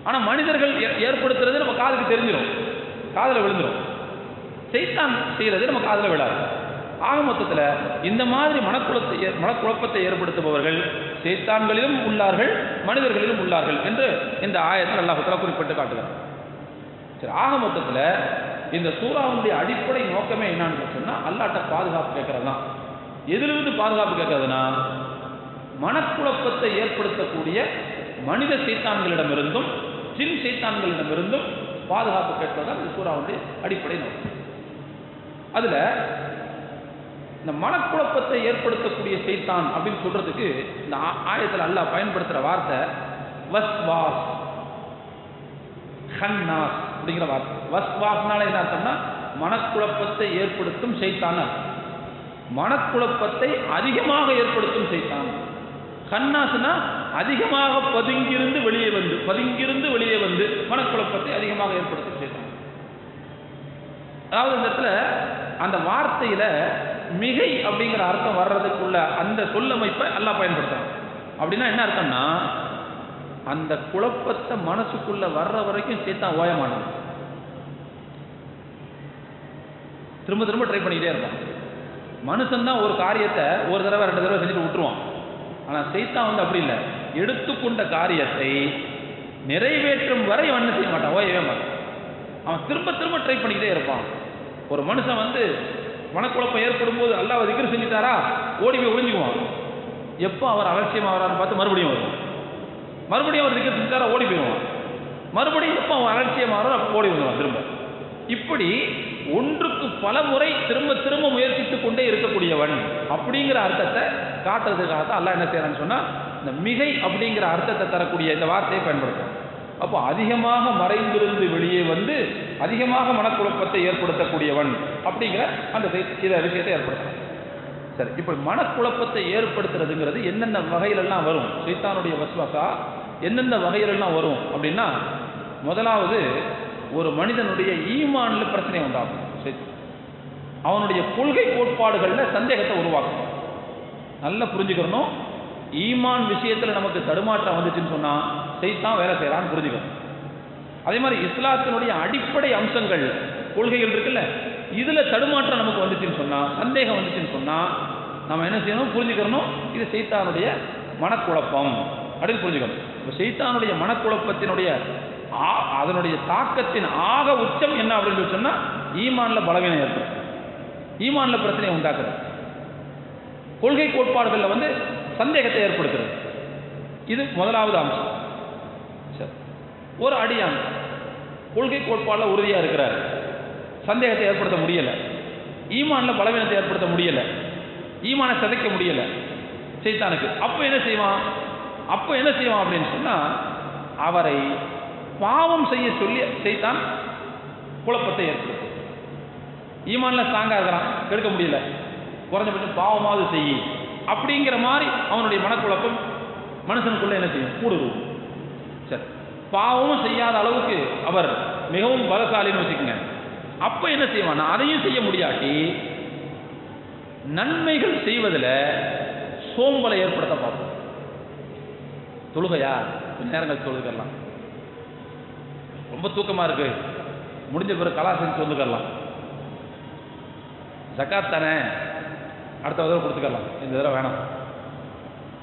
ஆனால் மனிதர்கள் ஏற்படுத்துறது நம்ம காதுக்கு தெரிஞ்சிடும், காதில் விழுந்துடும். சைத்தான் செய்கிறது நம்ம காதில் விழாது. ஆக மொத்தத்தில் இந்த மாதிரி மனக்குழப்பத்தை ஏற்படுத்துபவர்கள் சைத்தான்களிலும் உள்ளார்கள், மனிதர்களிலும் உள்ளார்கள் என்று இந்த ஆயத்தில் அல்லாஹ் தஆலா குறிப்பிட்டு காட்டுகிறார். சரி, ஆக மொத்தத்தில் இந்த சூறாவுடைய அடிப்படை நோக்கமே என்னன்னு சொன்னால் அல்லாஹ்ட்ட பாதுகாப்பு கேட்கறது தான். எதிலிருந்து பாதுகாப்பு கேட்கறதுனா மனக்குழப்பத்தை ஏற்படுத்தக்கூடிய மனித சைத்தான்களிடமிருந்தும் ஜின் சைத்தான்களிடமிருந்தும் பாதுகாப்பு கேட்பதுதான் இந்த சூறாவுடைய அடிப்படை நோக்கம். அதில் இந்த மனக்குழப்பத்தை ஏற்படுத்தக்கூடிய சைத்தான் அப்படின்னு சொல்றதுக்கு இந்த ஆயத்தில் அல்லாஹ் பயன்படுத்துகிற வார்த்தை வஸ்வாஸ், ஹன்னாஸ் அப்படிங்கிற வார்த்தை. வஸ்வாஸ்னால என்ன அர்த்தம்னா மனக்குழப்பத்தை ஏற்படுத்தும் சைத்தான், மனக்குழப்பத்தை அதிகமாக ஏற்படுத்தும் சைத்தான். ஹன்னாஸ்னா அதிகமாக பதுங்கியிருந்து வெளியே வந்து மனக்குழப்பத்தை அதிகமாக ஏற்படுத்தும் சைத்தான். அதாவது இந்த இடத்துல அந்த வார்த்தையில மிகை அப்படிங்கிற அர்த்தம் வர்றதுக்குள்ள அந்த சொல்லமைப்பை அல்லாஹ் பயன்படுத்துறான். அப்படின்னா என்ன அர்த்தம்னா அந்த குழப்பத்தை மனசுக்குள்ள வர்ற வரைக்கும் சைத்தான் ஓயமானான், திரும்ப ட்ரை பண்ணிக்கிட்டே இருப்பான். மனுஷன் தான் ஒரு காரியத்தை ஒரு தடவை 2 தடவை செஞ்சுட்டு விட்டுருவான். ஆனால் சைத்தான் வந்து அப்படி இல்லை, எடுத்துக்கொண்ட காரியத்தை நிறைவேற்றும் வரை அவன் என்ன செய்ய மாட்டான், ஓயவே மாட்டான். அவன் திரும்ப திரும்ப ட்ரை பண்ணிக்கிட்டே இருப்பான். ஒரு மனுஷன் வந்து மனக்குழப்பம் ஏற்படும் போது அல்லாஹ் திக்ர் செஞ்சுட்டாரா ஓடி போய் ஒளிஞ்சுக்குவான். எப்போ அவர் அலட்சியமாகறான்னு பார்த்து மறுபடியும் வருவான். மறுபடியும் அவர் திக்ர் செஞ்சுட்டாரா ஓடி போயிடுவான். மறுபடியும் எப்போ அவன் அலட்சியமாகறோ அப்போ ஓடி வருவான் திரும்ப. இப்படி ஒன்றுக்கு பல முறை திரும்ப திரும்ப முயற்சித்துக் கொண்டே இருக்கக்கூடியவன் அப்படிங்கிற அர்த்தத்தை காட்டுறதுக்காக தான் அல்லாஹ் என்ன செய்யறான்னு சொன்னா இந்த மிகை அப்படிங்கிற அர்த்தத்தை தரக்கூடிய இந்த வார்த்தையை பயன்படுத்தும். அப்போ அதிகமாக மறைந்திருந்து வெளியே வந்து அதிகமாக மனக்குழப்பத்தை ஏற்படுத்தக்கூடியவன் அப்படிங்கிற அந்த சில விஷயத்தை ஏற்படுத்தலாம். சரி, இப்போ மனக்குழப்பத்தை ஏற்படுத்துறதுங்கிறது என்னென்ன வகையிலெல்லாம் வரும், சைத்தானுடைய வஸ்வசா எந்தெந்த வகையிலெல்லாம் வரும் அப்படின்னா, முதலாவது ஒரு மனிதனுடைய ஈமான்ல பிரச்சனை உண்டாகும். அவனுடைய கொள்கை கோட்பாடுகளில் சந்தேகத்தை உருவாக்கும். நல்லா புரிஞ்சுக்கணும், ஈமான் விஷயத்தில் நமக்கு தடுமாற்றம் வந்துச்சுன்னு சொன்னால் சைத்தான் வேலை செய்யறான்னு புரிஞ்சுக்கணும். அதே மாதிரி இஸ்லாத்தினுடைய அடிப்படை அம்சங்கள் கொள்கைகள் இருக்குல்ல, இதில் தடுமாற்றம் நமக்கு வந்துச்சுன்னு சொன்னால், சந்தேகம் வந்துச்சுன்னு சொன்னால் நம்ம என்ன செய்யணும், புரிஞ்சுக்கணும் இது சைத்தானுடைய மனக்குழப்பம் அப்படின்னு புரிஞ்சுக்கணும். இப்போ சைத்தானுடைய மனக்குழப்பத்தினுடைய அதனுடைய தாக்கத்தின் ஆக உச்சம் என்ன அப்படின்னு சொன்னால் ஈமான்ல பலவீனம் ஏற்படும், ஈமான்ல பிரச்சனையை உண்டாக்குறது, கொள்கை கோட்பாடுகளில் வந்து சந்தேகத்தை ஏற்படுத்துறது. இது முதலாவது அம்சம். சரி, ஒரு அடியான் கொள்கை கோட்பாடில் உறுதியாக இருக்கிறார், சந்தேகத்தை ஏற்படுத்த முடியலை, ஈமான்ல பலவீனத்தை ஏற்படுத்த முடியலை, ஈமானை சிதைக்க முடியலை சைத்தானுக்கு. அப்போ என்ன செய்வான் அப்படின்னு சொன்னால் அவரை பாவம் செய்ய சொல்லி சைத்தான் குழப்பத்தை ஏற்படுத்தும். ஈமான்ல ஸ்ட்ராங்கா இருக்கிறான், கெடுக்க முடியல, குறைஞ்சபட்சம் பாவமாவது செய்ய அப்படிங்கிற மாதிரி அவனுடைய மனக்குழப்பம் மனுஷனுக்குள்ள என்ன செய்யும், கூடுவோம். சரி, பாவமும் செய்யாத அளவுக்கு அவர் மிகவும் பலசாலின்னு வச்சுக்கோங்க. அப்போ என்ன செய்வான், அதையும் செய்ய முடியாட்டி நன்மைகள் செய்வதில் சோம்பலை ஏற்படுத்த பார்ப்போம். தொழுகையா கொஞ்ச நேரங்கள் தொழுகலாம், ரொம்ப தூக்கமாக இருக்கு, முடிஞ்ச பிறகு கலாசம் சொல்லுக்கலாம், ஜக்காத் தானே அடுத்த தடவை கொடுத்துக்கலாம், இந்த தடவை வேணாம்.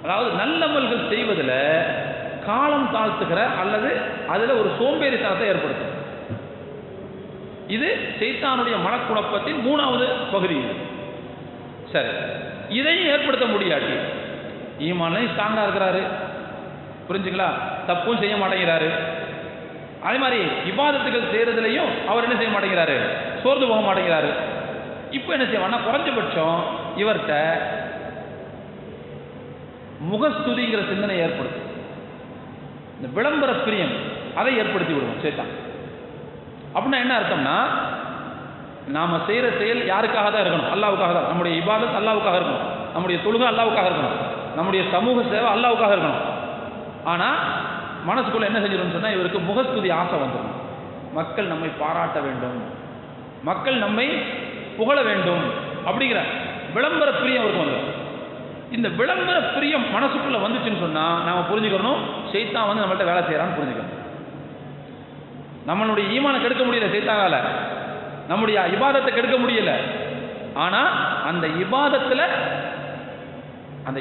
அதாவது நல்லமல்கள் செய்வதில் காலம் தாழ்த்துக்கிற அல்லது அதில் ஒரு சோம்பேறித்தனத்தை ஏற்படுத்தும். இது சைத்தானுடைய மனக்குழப்பத்தின் மூணாவது பகுதி. சரி, இதையும் ஏற்படுத்த முடியாட்டி ஈமானை ஸ்ட்ராங்கா இருக்கிறாரு, புரிஞ்சுங்களா, தப்பும் செய்ய மாட்டேங்கிறாரு, அதே மாதிரி இபாதத்துகள் செய்யறதுலையும் அவர் என்ன செய்ய மாட்டேங்கிறாரு, சோர்ந்து போக மாட்டேங்கிறாரு. இப்போ என்ன செய்வான்னா குறைஞ்சபட்சம் இவர்கிட்ட முகஸ்துதிங்கிற சிந்தனை ஏற்படுத்தும், இந்த விளம்பர பிரியம் அதை ஏற்படுத்தி விடுவோம் சேத்தான். அப்படின்னா என்ன அர்த்தம்னா, நாம செய்யற செயல் யாருக்காக தான் இருக்கணும், அல்லாவுக்காக தான். நம்முடைய இபாதத் அல்லாவுக்காக இருக்கணும், நம்முடைய தொழுகை அல்லாவுக்காக இருக்கணும், நம்முடைய சமூக சேவை அல்லாவுக்காக இருக்கணும். ஆனா மனசுக்குள்ள என்ன செஞ்சிடும் சொன்னா இவருக்கு முகஸ்துதி ஆசை வந்துடும், மக்கள் நம்மை பாராட்ட வேண்டும், மக்கள் நம்மை புகழ வேண்டும் அப்படிங்கிற விளம்பர பிரியம் அவருக்கு வந்துடும். இந்த விளம்பர பிரியம் மனசுக்குள்ள வந்துச்சுன்னு சொன்னா நாம புரிஞ்சுக்கணும் சைத்தான் வந்து நம்மள்ட்ட வேலை செய்யறான்னு புரிஞ்சுக்கணும். நம்மளுடைய ஈமானை கெடுக்க முடியல சைத்தானால, நம்முடைய இபாதத்தை கெடுக்க முடியல, ஆனா அந்த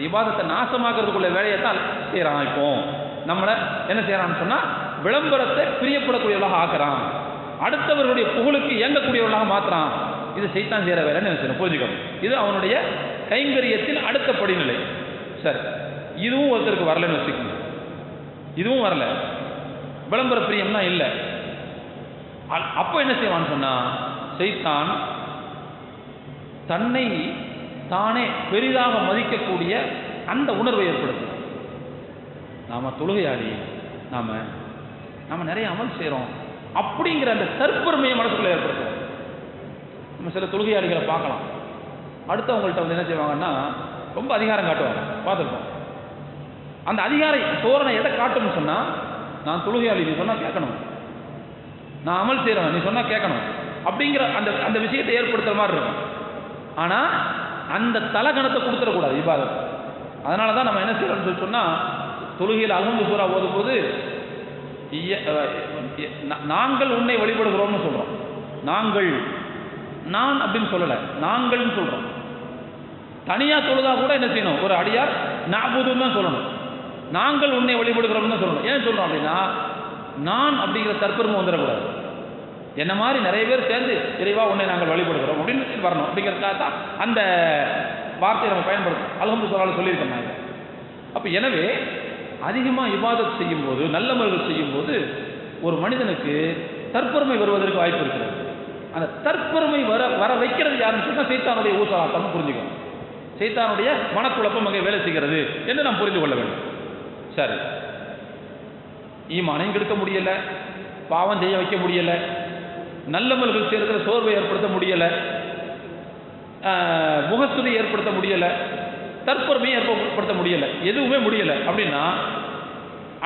இபாதத்தை நாசமாக்குறதுக்குள்ள வேலையை தான் செய்யறான். இப்போ நம்மளை என்ன செய்யறான்னு சொன்னா விளம்பரத்தை பிரியப்படக்கூடியவர்களாக ஆக்குறான், அடுத்தவர்களுடைய புகழுக்கு இயங்கக்கூடியவர்களாக மாத்துறான். இது சைத்தான் செய்யற வேலைன்னு புரிஞ்சுக்கணும். இது அவனுடைய கைங்கரியத்தின் அடுத்த படிநிலை. சரி, இதுவும் ஒருத்தருக்கு வரலன்னு வச்சுக்கோங்க, இதுவும் வரல, விளம்பர பிரியம்னா இல்லை. அப்போ என்ன செய்வான்னு சொன்னா சைத்தான் தன்னை தானே பெரிதாக மதிக்கக்கூடிய அந்த உணர்வை ஏற்படுத்தும். நாம தொழுகையாளி, நாம நிறைய அமல் செய்யறோம் அப்படிங்கிற அந்த தற்பெருமையை மனசுக்குள்ள ஏற்படுத்தும். நம்ம சில தொழுகையாளிகளை பார்க்கலாம், அடுத்தவங்கள்ட்ட வந்து என்ன செய்வாங்கன்னா ரொம்ப அதிகாரம் காட்டுவாங்க, பார்த்துருக்கோம். அந்த அதிகார தோரணை எதை காட்டும்னு சொன்னா, நான் தொழுகையாளி, நீ சொன்னா கேட்கணும், நான் அமல் செய்யறேன், நீ சொன்னா கேட்கணும் அப்படிங்கிற அந்த விஷயத்தை ஏற்படுத்துற மாதிரி இருக்கும். ஆனா அந்த தலகணத்தை கொடுத்துடக்கூடாது இபாதத். அதனால தான் நம்ம என்ன செய்யறோம்னு சொல்லி சொன்னா தொழுகையில் அல்ஹம்து சூரா ஓதும் போது நாங்கள் உன்னை வழிபடுகிறோம்னு சொல்றோம். நான் அப்படின்னு சொல்லலை, நாங்கள்னு சொல்றோம். தனியா தொழுதா கூட என்ன செய்யணும், ஒரு அடியார் நஅபுதுன்னு தான் சொல்லணும். நாங்கள் உன்னை வழிபடுகிறோம்னு தான் சொல்லணும். ஏன் சொல்றோம் அப்படின்னா, நான் அப்படிங்கிற தற்பெருமை வந்துடக்கூடாது. என்ன மாதிரி நிறைய பேர் சேர்ந்து இறைவா உன்னை நாங்கள் வழிபடுகிறோம் அப்படின்னு வரணும். அப்படிங்கிறதுக்காக தான் அந்த வார்த்தையை நம்ம பயன்படுத்தணும். அல்ஹம்துலில்லாஹ் சொல்லியிருக்கேன் நான். அப்போ எனவே அதிகமாக இபாதத் செய்யும்போது, நல்லமல்கள் செய்யும்போது ஒரு மனிதனுக்கு தற்பெருமை வருவதற்கு வாய்ப்பு இருக்கிறது. அந்த தற்பெருமை வர வைக்கிறது யாருன்னு சொன்னால் சைத்தானுடைய ஊசலாட்டம் புரிஞ்சுக்கணும். சைத்தானுடைய மனக்குழப்பம் அங்கே வேலை செய்கிறது என்று நாம் புரிந்து கொள்ள வேண்டும். சரி, ஈமானையும் கெடுக்க முடியலை, பாவம் செய்ய வைக்க முடியலை, நல்லமல்கள் செய்கிற சோர்வை ஏற்படுத்த முடியலை, முகஸ்துதி ஏற்படுத்த முடியலை, தற்பெருமையை ஏற்படுத்த முடியலை, எதுவுமே முடியலை அப்படின்னா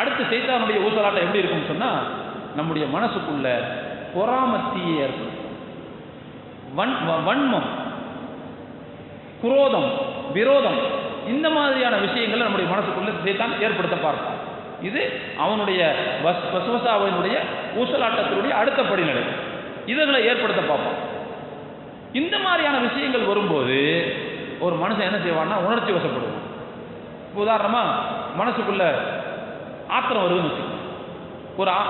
அடுத்து சைத்தானுடைய ஊசலாட்டம் எப்படி இருக்கும்னு சொன்னால் நம்முடைய மனசுக்குள்ள பொறாமத்தீயை ஏற்படும். வன்மம், குரோதம், விரோதம், இந்த மாதிரியான விஷயங்களை நம்முடைய மனசுக்குள்ள சைத்தான் ஏற்படுத்த பார்ப்பான். இது அவனுடைய வஸ்வசாவினுடைய ஊசலாட்டத்தினுடைய அடுத்த படிநிலை. இதுகளை ஏற்படுத்த பார்ப்பான். இந்த மாதிரியான விஷயங்கள் வரும்போது ஒரு மனுஷன் என்ன செய்வான்னா உணர்ச்சி வசப்படுவான். உதாரணமாக மனசுக்குள்ள ஆத்திரம் வருதுன்னு வச்சுக்கோங்க,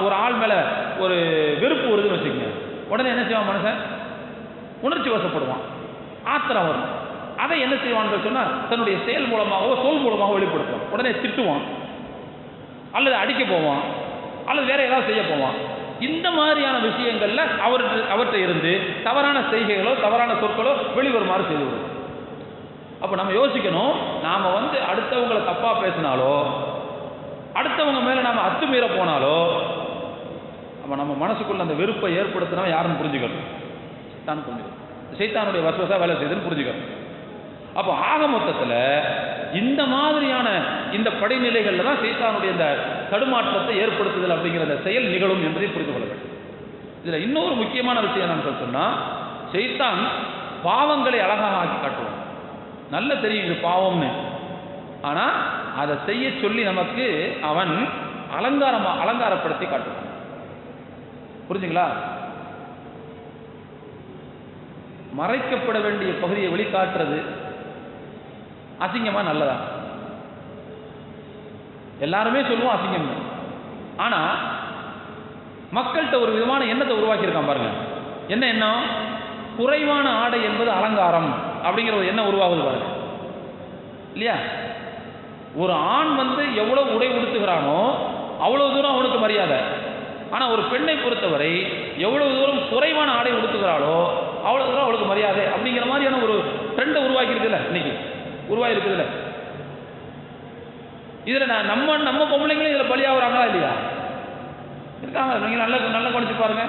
ஒரு ஆள் மேலே ஒரு வெறுப்பு வருதுன்னு வச்சுக்கோங்க, உடனே என்ன செய்வான் மனுஷன்? உணர்ச்சி வசப்படுவான், ஆத்திரம் வரும். அதை என்ன செய்வான்னு சொன்னால் தன்னுடைய செயல் மூலமாகவோ சொல் மூலமாகவோ வெளிப்படுத்துவான். உடனே திட்டுவான், அல்லது அடிக்க போவான், அல்லது வேற ஏதாவது செய்ய போவான். இந்த மாதிரியான விஷயங்கள்ல அவர்கிட்ட இருந்து தவறான செய்கைகளோ தவறான சொற்களோ வெளிவருமாறு செய்து விடும். அப்போ நம்ம யோசிக்கணும், நாம் அடுத்தவங்களை தப்பாக பேசினாலோ அடுத்தவங்க மேலே நாம் அத்துமீற போனாலோ அப்போ நம்ம மனசுக்குள்ள அந்த வெறுப்பை ஏற்படுத்தினா யாருன்னு புரிஞ்சுக்கணும். சைத்தான் புரிஞ்சுக்கணும். சைத்தானுடைய வஸ்வசா வேலை செய்யுதுன்னு புரிஞ்சுக்கணும். அப்போ ஆக மொத்தத்தில் இந்த மாதிரியான இந்த படிநிலைகளில் தான் சைத்தானுடைய இந்த தடுமாற்றத்தை ஏற்படுத்துதல் அப்படிங்கிற அந்த செயல் நிகழும் என்பதை புரிந்து கொள்ள வேண்டும். இதில் இன்னொரு முக்கியமான விஷயம் என்னன்னு சொன்னால், சைத்தான் பாவங்களை அழகாக ஆக்கி காட்டுவான். நல்ல தெரியும் இது பாவம்னு, ஆனால் அதை செய்ய சொல்லி நமக்கு அவன் அலங்காரப்படுத்தி காட்டுவான். புரிஞ்சுங்களா? மறைக்கப்பட வேண்டிய பகுதியை வெளிக்காட்டுறது அசிங்கமா நல்லதா? எல்லாருமே சொல்லுவோம் அசிங்கம். ஆனா மக்கள்கிட்ட ஒரு விதமான எண்ணத்தை உருவாக்கியிருக்கான் பாருங்க. என்ன எண்ணம்? குறைவான ஆடை என்பது அலங்காரம் அப்படிங்கிற ஒரு எண்ணம் உருவாகுது பாருங்க, இல்லையா? ஒரு ஆண் எவ்வளவு உடை உடுத்துகிறானோ அவ்வளவு தூரம் அவனுக்கு மரியாதை. ஆனா ஒரு பெண்ணை பொறுத்தவரை எவ்வளவு தூரம் குறைவான ஆடை உடுத்துகிறாளோ அவ்வளவு தூரம் அவளுக்கு மரியாதை அப்படிங்கிற மாதிரியான ஒரு ட்ரெண்டை உருவாக்கி இருக்குல்ல, இன்னைக்கு உருவாகி இருக்குதுல்ல. இதுல நம்ம பொம்பளைங்களும் இதுல பலியாகிறாங்களா இல்லையா? இருக்காங்க. நீங்க நல்லா கவனிச்சு பாருங்க,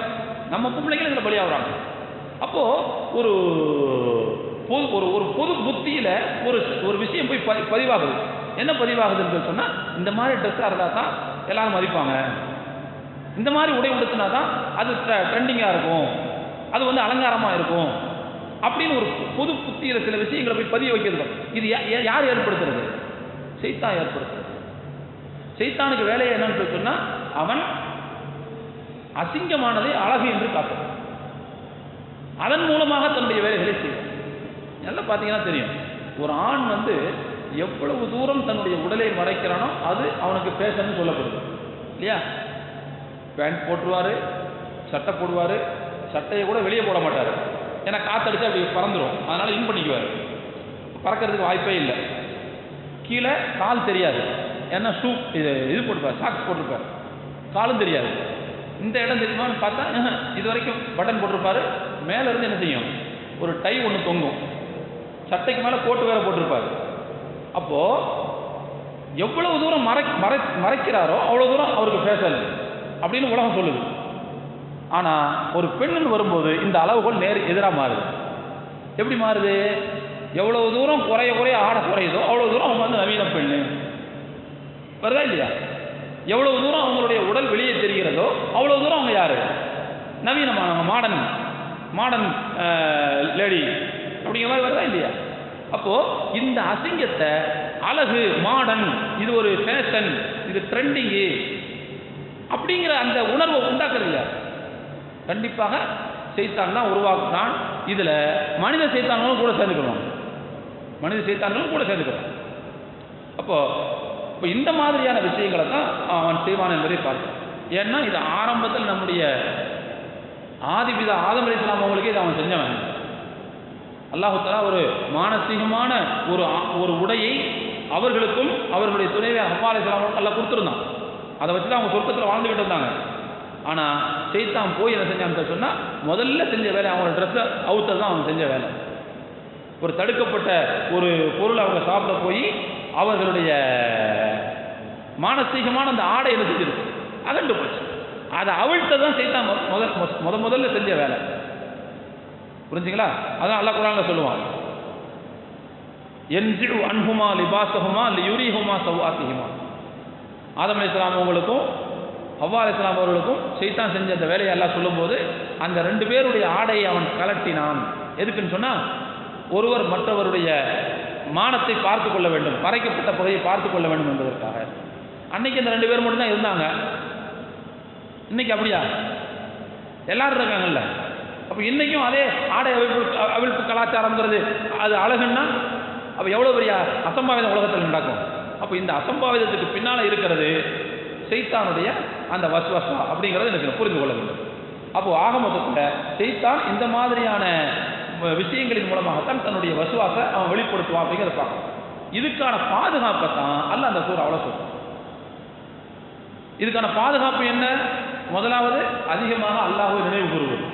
நம்ம பொம்பளைங்களும் இதுல பலியாகிறாங்க. அப்போ ஒரு பொது புத்தியில ஒரு விஷயம் போய் பதிவாகுது. என்ன பதிவாகுதுன்னு சொன்னா, இந்த மாதிரி ட்ரெஸ்ஸாக இருந்தால் தான் எல்லாரும் மதிப்பாங்க, இந்த மாதிரி உடை உடுத்தினா தான் அது ட்ரெண்டிங்காக இருக்கும், அது அலங்காரமாக இருக்கும் அப்படின்னு ஒரு பொது புத்தியில் சில விஷயங்களை போய் பதிய வைக்கிறது. இது யார் ஏற்படுத்துறது? சைத்தான் ஏற்படுத்துறது. சைத்தானுக்கு வேலையை என்னன்னு சொன்னால், அவன் அசிங்கமானதை அழகு என்று காட்டும். அதன் மூலமாக தன்னுடைய வேலைகளை செய்வான். நல்லா பார்த்தீங்கன்னா தெரியும், ஒரு ஆண் எவ்வளவு தூரம் தன்னுடைய உடலை மறைக்கிறானோ அது அவனுக்கு ஃபேஷன் சொல்லப்படுது, இல்லையா? பேண்ட் போட்டுருவார், சட்டை போடுவார், சட்டையை கூட வெளியே போட மாட்டார். ஏன்னா காற்றடிச்சு அப்படி பறந்துடும், அதனால் இன் பண்ணிக்குவார். பறக்கிறதுக்கு வாய்ப்பே இல்லை. கீழே கால் தெரியாது, ஏன்னா ஷூ இது போட்டுப்பார், சாக்ஸ் போட்டிருப்பார், காலும் தெரியாது. இந்த இடம் தெரியுமான்னு பார்த்தா இது வரைக்கும் பட்டன் போட்டிருப்பார். மேலேருந்து என்ன செய்யும், ஒரு டை ஒன்று தொங்கும், சட்டைக்கு மேலே கோட்டு வேற போட்டிருப்பார். அப்போது எவ்வளவு தூரம் மறைக்கிறாரோ அவ்வளோ தூரம் அவருக்கு ஃபேஷன் அப்படின்னு உலகம் சொல்லுது. ஆனால் ஒரு பெண்ணுன்னு வரும்போது இந்த அளவுகள் எதிராக மாறுது. எப்படி மாறுது? எவ்வளவு தூரம் குறைய ஆட குறையுதோ அவ்வளோ தூரம் அவங்க நவீன பெண்ணு வருதா இல்லையா? எவ்வளவு தூரம் அவங்களுடைய உடல் வெளியே தெரிகிறதோ அவ்வளோ தூரம் அவங்க யார்? நவீனமானவங்க, மாடர்ன் லேடி அப்படிங்கிற மாதிரி வருதா இல்லையா? அப்போது இந்த அசிங்கத்தை அழகு, மாடர்ன், இது ஒரு ஃபேஷன், இது ட்ரெண்டிங்கு அப்படிங்கிற அந்த உணர்வை உண்டாக்குறது இல்லை. கண்டிப்பாக சைத்தான் தான் உருவாக்குனான். இதில் மனித சைத்தான்களும் கூட சேர்ந்துக்கிறோம். இப்போ இந்த மாதிரியான விஷயங்களை தான் அவன் செய்வான் என்பதை பார்த்தான். ஏன்னா இது ஆரம்பத்தில் நம்முடைய ஆதிபிதா ஆதம் அலைஹிஸ்ஸலாம் அவங்களுக்கே இதை அவன் செஞ்சவன். அல்லாஹ் தஆலா ஒரு மானசீகமான ஒரு உடையை அவர்களுக்கும் அவர்களுடைய துணைவி ஹவ்வா அலைஹிஸ்ஸலாம் அல்லாஹ் கொடுத்துருந்தான். அதை வச்சு தான் அவங்க சொர்க்கத்தில் வாழ்ந்துக்கிட்டு இருந்தாங்க. ஆனால் சைத்தான் போய் என்ன செஞ்சான்னு சொன்னால் முதல்ல செஞ்ச வேலை அவங்களோட ட்ரெஸ்ஸை அவுத்தது தான் அவங்க செஞ்ச வேலை. ஒரு தடுக்கப்பட்ட ஒரு பொருளை அவங்க சாப்பிட போய் அவர்களுடைய மானசீகமான அந்த ஆடை என்ன செஞ்சிருக்கு, அகண்டு போச்சு. அதை அவிழ்த்தது தான் சைத்தான் முதல்ல செஞ்ச வேலை. புரிஞ்சுங்களா? அதான் அல்லாஹ் குர்ஆன்ல சொல்லுவான், யன்ஜிஉ அன்ஹுமா லிபாஸஹுமா லியுரிஹுமா சவ்ஆத்திஹிமா. ஆதம் அலைஹிஸ்ஸலாம் அவங்களுக்கும் ஹவ்வா அலைஹிஸ்ஸலாம் அவர்களுக்கும் சைத்தான் செஞ்ச அந்த வேலையை எல்லாம் சொல்லும்போது அந்த ரெண்டு பேருடைய ஆடையை அவன் கலட்டினான். எதுக்குன்னு சொன்னால் ஒருவர் மற்றவருடைய மானத்தை பார்த்து கொள்ள வேண்டும், மறைக்கப்பட்ட பகுதியை பார்த்து கொள்ள வேண்டும் என்பதற்காக. அன்னைக்கு அந்த ரெண்டு பேர் மட்டும்தான் இருந்தாங்க. இன்னைக்கு அப்படியா? எல்லாரும் இருக்காங்கல்ல. அப்போ இன்னைக்கும் அதே ஆடை அவிழ்ப்பு கலாச்சாரங்கிறது அது அழகுன்னா அப்போ எவ்வளோ பெரிய அசம்பாவிதம் உலகத்தில் நடக்கும். அப்போ இந்த அசம்பாவிதத்துக்கு பின்னால் இருக்கிறது சைத்தானுடைய அந்த வஸ்வஸா அப்படிங்கிறது எனக்கு புரிந்து கொள்ள வேண்டும். அப்போது ஆக மொத்தத்தில் சைத்தான் இந்த மாதிரியான விஷயங்களின் மூலமாகத்தான் தன்னுடைய வசுவாசை அவன் வெளிப்படுத்துவான் அப்படிங்கிறத பார்க்கணும். இதுக்கான பாதுகாப்பை தான் அல்லாஹ் அந்த சூறாவுல சொல்றான். இதுக்கான பாதுகாப்பு என்ன? முதலாவது அதிகமாக அல்லாஹ்வை நினைவு கூறுவது.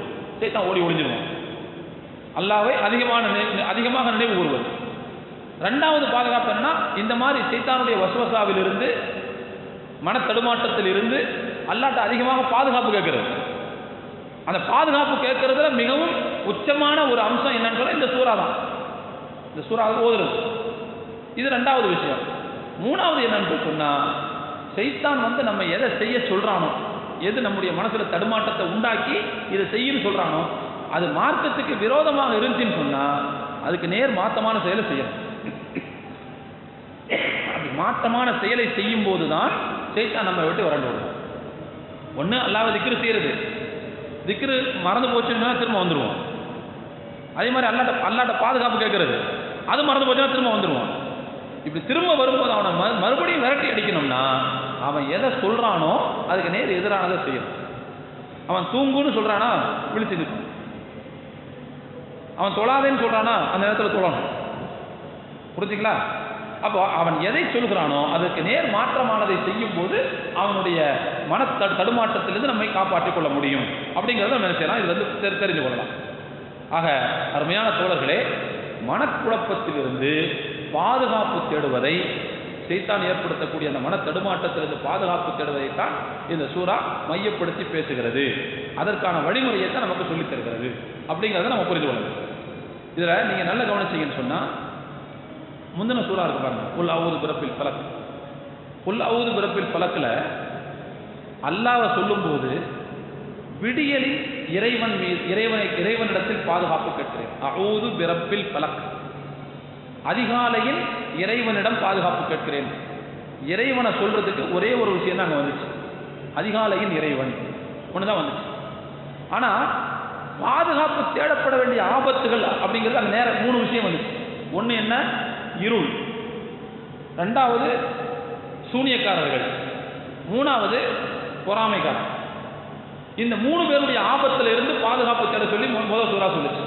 சைத்தான் ஓடி ஒளிஞ்சிருவான். அல்லாஹ்வை அதிகமாக நினைவு கூறுவது. ரெண்டாவது பாதுகாப்பு என்னன்னா, இந்த மாதிரி சைத்தானுடைய வசுவசாவில் இருந்து மனத்தடுமாட்டத்தில் இருந்து அல்லாஹ்ட்ட அதிகமாக பாதுகாப்பு கேட்கிறது. அந்த பாதுகாப்பு கேட்கறதுல மிகவும் உச்சமான ஒரு அம்சம் என்னன்னு சொன்னா இந்த சூறா தான். இந்த சூறா ஓதுறது இது ரெண்டாவது விஷயம். மூணாவது என்னன்னு சொன்னா, சைத்தான் நம்ம எதை செய்ய சொல்றானோ, எது நம்முடைய மனசுல தடுமாட்டத்தை உண்டாக்கி இதை செய்யன்னு சொல்றானோ அது மார்க்கத்துக்கு விரோதமாக இருந்துச்சுன்னு சொன்னா அதுக்கு நேர் மாற்றமான செயலை செய்யணும். அப்படி மாற்றமான செயலை செய்யும் போதுதான் சைத்தான் நம்ம விட்டு வரண்டு விடுவோம். ஒன்று அல்லாஹ்வை திக்ரு செய்யறது, திக்ரு மறந்து போச்சுன்னா திரும்ப வந்துடுவோம். அதே மாதிரி அல்லாஹ்ட்ட பாதுகாப்பு கேட்கறது, அது மறந்து போச்சுன்னா திரும்ப வந்துடுவான். இப்படி திரும்ப வரும்போது அவனை மறுபடியும் விரட்டி அடிக்கணும்னா அவன் எதை சொல்றானோ அதுக்கு நேர் எதிரானதை செய்யணும். அவன் தூங்குன்னு சொல்றானா விழிச்சு நிற்கும். அவன் தொழாதேன்னு சொல்றானா அந்த நேரத்தில் தொழணும். புரிஞ்சுங்களா? அப்போ அவன் எதை சொல்கிறானோ அதற்கு நேர் மாற்றமானதை செய்யும் போது அவனுடைய மன தடுமாற்றத்திலிருந்து நம்மை காப்பாற்றிக் கொள்ள முடியும் அப்படிங்கிறத நம்ம செய்யலாம். இது தெரிஞ்சு கொள்ளலாம். ஆக அருமையான தோழர்களே, மனக்குழப்பத்திலிருந்து பாதுகாப்பு தேடுவதை, சைத்தான் ஏற்படுத்தக்கூடிய அந்த மன தடுமாற்றத்திலிருந்து பாதுகாப்பு தேடுவதைத்தான் இந்த சூறா மையப்படுத்தி பேசுகிறது. அதற்கான வழிமுறையை தான் நமக்கு சொல்லித் தருகிறது அப்படிங்கிறத நம்ம புரிந்து கொள்ளணும். இதில் நீங்கள் நல்ல கவனிச்சிங்கன்னு சொன்னால், முந்தின சூறா இருக்கு பாருங்க, குல் அஊது பிரப்பில் ஃபலக். குல் அஊது பிரப்பில் ஃபலக்கில் அல்லாஹ்வை சொல்லும்போது விடியலில் இறைவனிடத்தில் பாதுகாப்பு கேட்கிறேன். அஊது பிரப்பில் ஃபலக், அதிகாலையில் இறைவனிடம் பாதுகாப்பு கேட்கிறேன். இறைவனை சொல்றதுக்கு ஒரே ஒரு விஷயம் தான் அங்கே வந்துச்சு, அதிகாலையின் இறைவன் ஒன்று தான் வந்துச்சு. ஆனால் பாதுகாப்பு தேடப்பட வேண்டிய ஆபத்துகள் அப்படிங்கிறது அங்கே நேரம் 3 விஷயம் வந்துச்சு. ஒன்று என்ன? இருள். ரெண்டாவது சூனியக்காரர்கள். மூணாவது பொறாமைக்காரன். இந்த 3 பேருடைய ஆபத்தில் இருந்து பாதுகாப்பு தேட சொல்லி முதல் சூறா சொல்லுச்சு.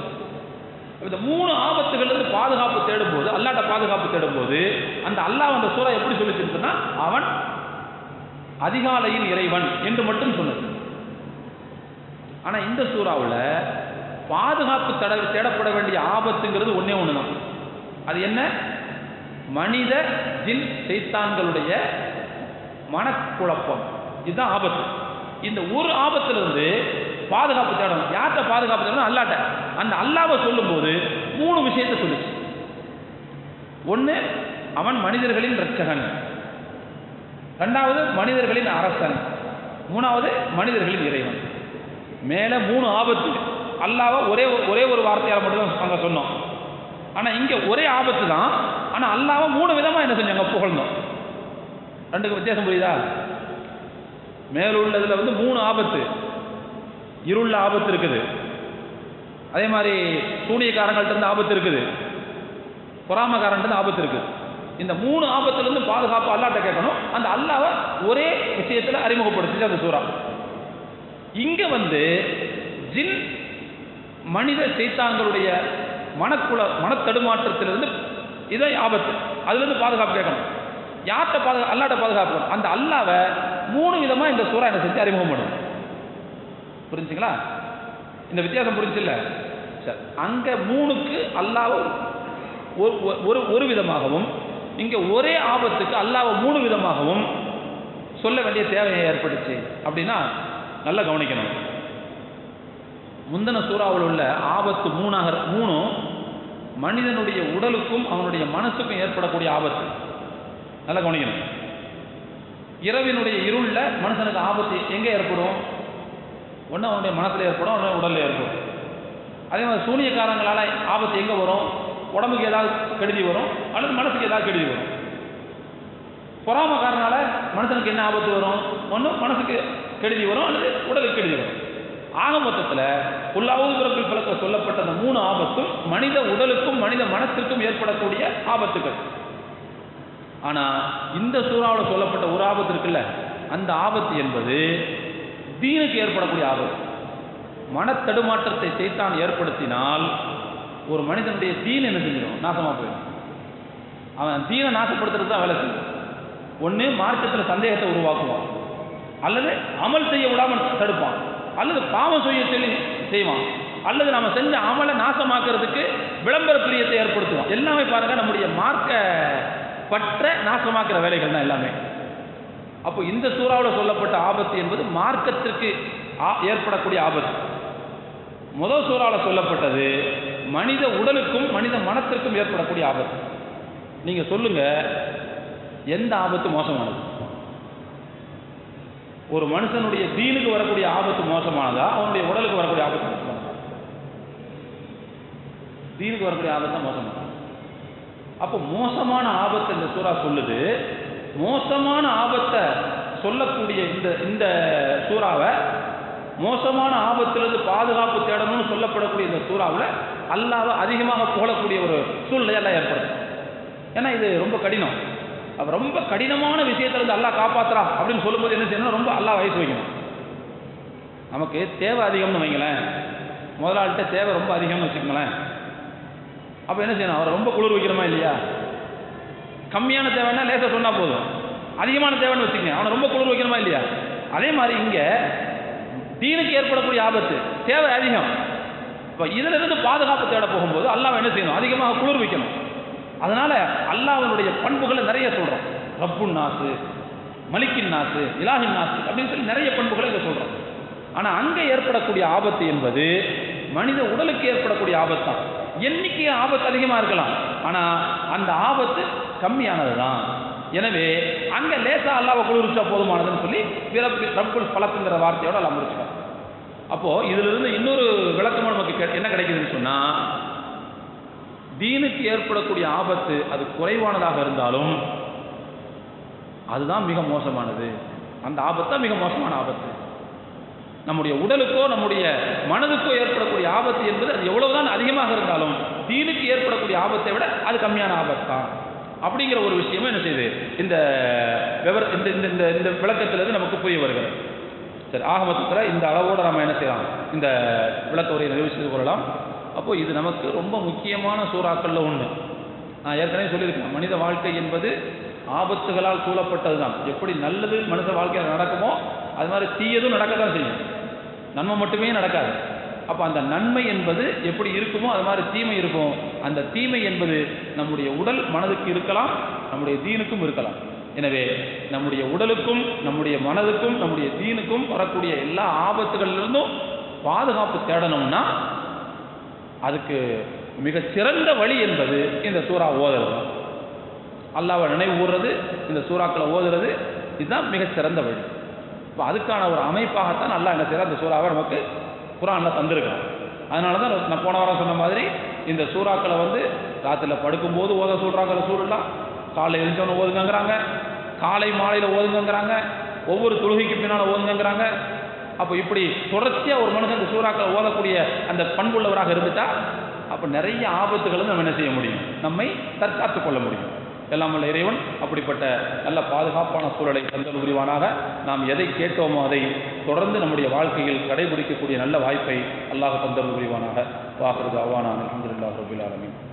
இந்த 3 ஆபத்துகளிலிருந்து பாதுகாப்பு தேடும்போது, அல்லாஹ்ட்ட பாதுகாப்பு தேடும்போது அந்த அல்லாஹ் அந்த சூறா எப்படி சொல்லிச்சுன்னு சொன்னா அவன் அதிகாலையின் இறைவன் என்று மட்டும் சொன்னது. ஆனால் இந்த சூறாவில் பாதுகாப்பு தேடப்பட வேண்டிய ஆபத்துங்கிறது ஒன்றே ஒன்று தான். அது என்ன? மனித ஜின் சைத்தான்களுடைய மனக்குழப்பம். இதுதான் ஆபத்து. இந்த ஒரு ஆபத்திலிருந்து பாதுகாப்பு தேடணும். யார்கிட்ட பாதுகாப்பு தேடணும்? அல்லாஹ்ட்ட. அந்த அல்லாஹ்வை சொல்லும்போது 3 விஷயத்தை சொல்லுச்சு. ஒன்று, அவன் மனிதர்களின் இரட்சகன். ரெண்டாவது, மனிதர்களின் அரசன். மூணாவது, மனிதர்களின் இறைவன். மேலே 3 ஆபத்து. அல்லாஹ்வை ஒரே ஒரு வார்த்தையால் மட்டும் அங்கே சொன்னோம். ஆனால் இங்கே ஒரே ஆபத்து தான். ஆனால் அல்லாஹ்வை 3 விதமாக என்ன செஞ்சாங்க? புகழ்ந்தோம். ரெண்டுக்கு வித்தியாசம் புரியுதா? மேலுள்ளதில் 3 ஆபத்து. இருள ஆபத்து இருக்குது, அதே மாதிரி சூனியக்காரங்கள்ட்ட இருந்து ஆபத்து இருக்குது, பொறாமக்காரன்ட்டு ஆபத்து இருக்குது. இந்த 3 ஆபத்திலிருந்து பாதுகாப்பு அல்லாஹ்ட்ட கேட்கணும். அந்த அல்லாஹ்வை ஒரே விஷயத்தில் அறிமுகப்படுத்திச்சு அந்த சூரா. இங்கே ஜின் மனித சைத்தான்களுடைய மனத்தடுமாற்றத்திலிருந்து இதை ஆபத்து, அதிலிருந்து பாதுகாப்பு கேட்கணும். யார்கிட்ட அல்லாஹ்ட்ட பாதுகாப்பு? அந்த அல்லாஹ்வை 3 விதமாக இந்த சூரா என்ன செஞ்சு அறிமுகம் பண்ணும். புரிஞ்சுங்களா? இந்த வித்தியாசம் புரிஞ்சில்ல? சரி, அங்கே 3க்கு அல்லாஹ் ஒரு விதமாகவும், இங்கே ஒரே ஆபத்துக்கு அல்லாஹ் 3 விதமாகவும் சொல்ல வேண்டிய தேவையை ஏற்பட்டுச்சு. அப்படின்னா நல்லா கவனிக்கணும். முந்தின சூறாவில் உள்ள ஆபத்து 3 மனிதனுடைய உடலுக்கும் அவனுடைய மனசுக்கும் ஏற்படக்கூடிய ஆபத்து. நல்லா கவனிக்கணும். இரவினுடைய இருளில் மனுஷனுக்கு ஆபத்து எங்கே ஏற்படும்? ஒன்று அவனுடைய மனசில் ஏற்படும், அவனுடைய உடலில் ஏற்படும். அதே மாதிரி சூனியக்காரங்களால் ஆபத்து எங்கே வரும்? உடம்புக்கு ஏதாவது கெடுதி வரும், அல்லது மனசுக்கு ஏதாவது கெடுதி வரும். பொறாமக்காரனால மனுஷனுக்கு என்ன ஆபத்து வரும்? ஒன்று மனசுக்கு கெடுதி வரும், அல்லது உடலுக்கு கெடுதி வரும். ஆக மொத்தத்தில் புல்லாவது பிறப்பில் பிறக்க சொல்லப்பட்ட அந்த 3 ஆபத்தும் மனித உடலுக்கும் மனித மனத்திற்கும் ஏற்படக்கூடிய ஆபத்துகள். ஆனால் இந்த சூறாவில் சொல்லப்பட்ட ஒரு ஆபத்து இருக்குல்ல, அந்த ஆபத்து என்பது தீனுக்கு ஏற்படக்கூடிய ஆபத்து. மனத்தடுமாற்றத்தை சைத்தான் ஏற்படுத்தினால் ஒரு மனிதனுடைய தீன் என்ன செஞ்சிடும்? நாசமாக போயிடும். அவன் தீனை நாசப்படுத்துறது தான் வேலை செய்யும். ஒன்று மார்க்கத்தில் சந்தேகத்தை உருவாக்குவான், அல்லது அமல் செய்ய விடாமல் தடுப்பான், அல்லது பாவம் செய்வான், அல்லது நம்ம செஞ்ச அமலை நாசமாக்குறதுக்கு விளம்பர பிரியத்தை ஏற்படுத்துவான். எல்லாமே பாருங்க, நம்முடைய மார்க்க பற்ற நாசமாக்குற வேலைகள் தான் எல்லாமே. அப்போ இந்த சூறாவில் சொல்லப்பட்ட ஆபத்து என்பது மார்க்கத்திற்கு ஏற்படக்கூடிய ஆபத்து. முதல் சூறாவில் சொல்லப்பட்டது மனித உடலுக்கும் மனித மனத்திற்கும் ஏற்படக்கூடிய ஆபத்து. நீங்க சொல்லுங்க, எந்த ஆபத்து மோசமானது? ஒரு மனுஷனுடைய தீனுக்கு வரக்கூடிய ஆபத்து மோசமானதா, அவனுடைய உடலுக்கு வரக்கூடிய ஆபத்து மோசமானதா? தீனுக்கு வரக்கூடிய ஆபத்து தான் மோசமானது. அப்போ மோசமான ஆபத்து இந்த சூறா சொல்லுது. மோசமான ஆபத்தை சொல்லக்கூடிய இந்த சூறாவை மோசமான ஆபத்திலிருந்து பாதுகாப்பு தேடணும்னு சொல்லப்படக்கூடிய இந்த சூறாவில் அல்லாஹ்வை அதிகமாக புகழக்கூடிய ஒரு சூழ்நிலையெல்லாம் ஏற்படும். ஏன்னா இது ரொம்ப கடினம். அப்போ ரொம்ப கடினமான விஷயத்திலிருந்து அல்லாஹ் காப்பாற்றுறா அப்படின்னு சொல்லும்போது என்ன செய்யணும்? ரொம்ப அல்லாஹ் வயசு வைக்கணும். நமக்கு தேவை அதிகம்னு வைங்களேன், முதலாளிகிட்ட தேவை ரொம்ப அதிகம்னு வச்சுக்கோங்களேன். அப்போ என்ன செய்யணும்? அவரை ரொம்ப குளிர் வைக்கிறோமா இல்லையா? கம்மியான தேவைன்னா லேசாக சொன்னால் போதும். அதிகமான தேவைன்னு வச்சுக்கங்க, அவனை ரொம்ப குளிர் வைக்கிறோமா இல்லையா? அதே மாதிரி இங்கே தீனுக்கு ஏற்படக்கூடிய ஆபத்து தேவை அதிகம். இப்போ இதிலிருந்து பாதுகாப்பு தேட போகும்போது அல்லாஹ் என்ன செய்யணும்? அதிகமாக குளிர் வைக்கணும். அதனால அல்லாஹ்வுடைய பண்புகளை நிறைய சொல்கிறோம். ரப்புன் நாசு, மலிக்கின் நாசு, இலாஹின் நாசு அப்படின்னு சொல்லி நிறைய பண்புகளை இங்கே சொல்கிறோம். ஆனால் அங்கே ஏற்படக்கூடிய ஆபத்து என்பது மனித உடலுக்கு ஏற்படக்கூடிய ஆபத்து தான். எண்ணிக்கை ஆபத்து அதிகமாக இருக்கலாம், ஆனால் அந்த ஆபத்து கம்மியானது தான். எனவே அங்கே லேசா அல்லாஹ்வை குளிர்ச்சா போதுமானதுன்னு சொல்லி ரப்புல் ஃபலக்குங்கிற வார்த்தையோட எல்லாம் முடிச்சுக்கலாம். அப்போது இதிலிருந்து இன்னொரு விளக்கமாக நமக்கு என்ன கிடைக்குதுன்னு சொன்னால், தீனுக்கு ஏற்படக்கூடிய ஆபத்து அது குறைவானதாக இருந்தாலும் அதுதான் மிக மோசமானது. அந்த ஆபத்து மிக மோசமான ஆபத்து. நம்முடைய உடலுக்கோ நம்முடைய மனதுக்கோ ஏற்படக்கூடிய ஆபத்து என்பது அது எவ்வளவுதான் அதிகமாக இருந்தாலும் தீனுக்கு ஏற்படக்கூடிய ஆபத்தை விட அது கம்மியான ஆபத்து தான் அப்படிங்கிற ஒரு விஷயமும் என்ன செய்யுது இந்த விளக்கத்திலிருந்து நமக்கு புரிய வருகிறது. சரி, ஆக மொத்தத்தில் இந்த அளவோடு நம்ம என்ன செய்யலாம்? இந்த விளக்க உரையை நிறைவு செய்து கொள்ளலாம். அப்போது இது நமக்கு ரொம்ப முக்கியமான சூறாக்களில் ஒன்று. நான் ஏற்கனவே சொல்லியிருக்கேன், மனித வாழ்க்கை என்பது ஆபத்துகளால் சூழப்பட்டது தான். எப்படி நல்லது மனித வாழ்க்கையில் நடக்குமோ அது மாதிரி தீயதும் நடக்க தான் செய்யும். நன்மை மட்டுமே நடக்காது. அப்போ அந்த நன்மை என்பது எப்படி இருக்குமோ அது மாதிரி தீமை இருக்கும். அந்த தீமை என்பது நம்முடைய உடல் மனதுக்கு இருக்கலாம், நம்முடைய தீனுக்கும் இருக்கலாம். எனவே நம்முடைய உடலுக்கும் நம்முடைய மனதுக்கும் நம்முடைய தீனுக்கும் வரக்கூடிய எல்லா ஆபத்துகளிலிருந்தும் பாதுகாப்பு தேடணும்னா அதுக்கு மிகச்சிறந்த வழி என்பது இந்த சூறா ஓதுறது. அல்லாஹ்வை நினைவு கூறுறது, இந்த சூறாக்களை ஓதுறது, இதுதான் மிகச்சிறந்த வழி. இப்போ அதுக்கான ஒரு அமைப்பாகத்தான் அல்லாஹ் என்ன செய்யறார்? இந்த சூறாவை நமக்கு குர்ஆனில் தந்திருக்கிறான். அதனால தான் நான் போன வாரம் சொன்ன மாதிரி இந்த சூறாக்களை ராத்திரியில் படுக்கும்போது ஓத சொல்கிறாங்க. ரசூலுல்லாஹ் காலை எழுந்தவனை ஓதுங்கிறாங்க, காலை மாலையில் ஓதுங்கிறாங்க, ஒவ்வொரு தொழுகைக்கு பின்னால் ஓதுங்கிறாங்க. அப்போ இப்படி தொடர்ச்சியாக ஒரு மனுஷன் இந்த சூறாக்களை ஓதக்கூடிய அந்த பண்புள்ளவராக இருந்துட்டா அப்போ நிறைய ஆபத்துகளும் நம்ம என்ன செய்ய முடியும்? நம்மை தற்காத்து கொள்ள முடியும். எல்லாம் வல்ல இறைவன் அப்படிப்பட்ட நல்ல பாதுகாப்பான சூழலை தந்தல் புரிவானாக. நாம் எதை கேட்டோமோ அதை தொடர்ந்து நம்முடைய வாழ்க்கையில் கடைபிடிக்கக்கூடிய நல்ல வாய்ப்பை அல்லாஹ் தந்தல் புரிவானாக. வாஹிரு தஅவானா அல்ஹம்துலில்லாஹி ரப்பில் ஆலமீன்.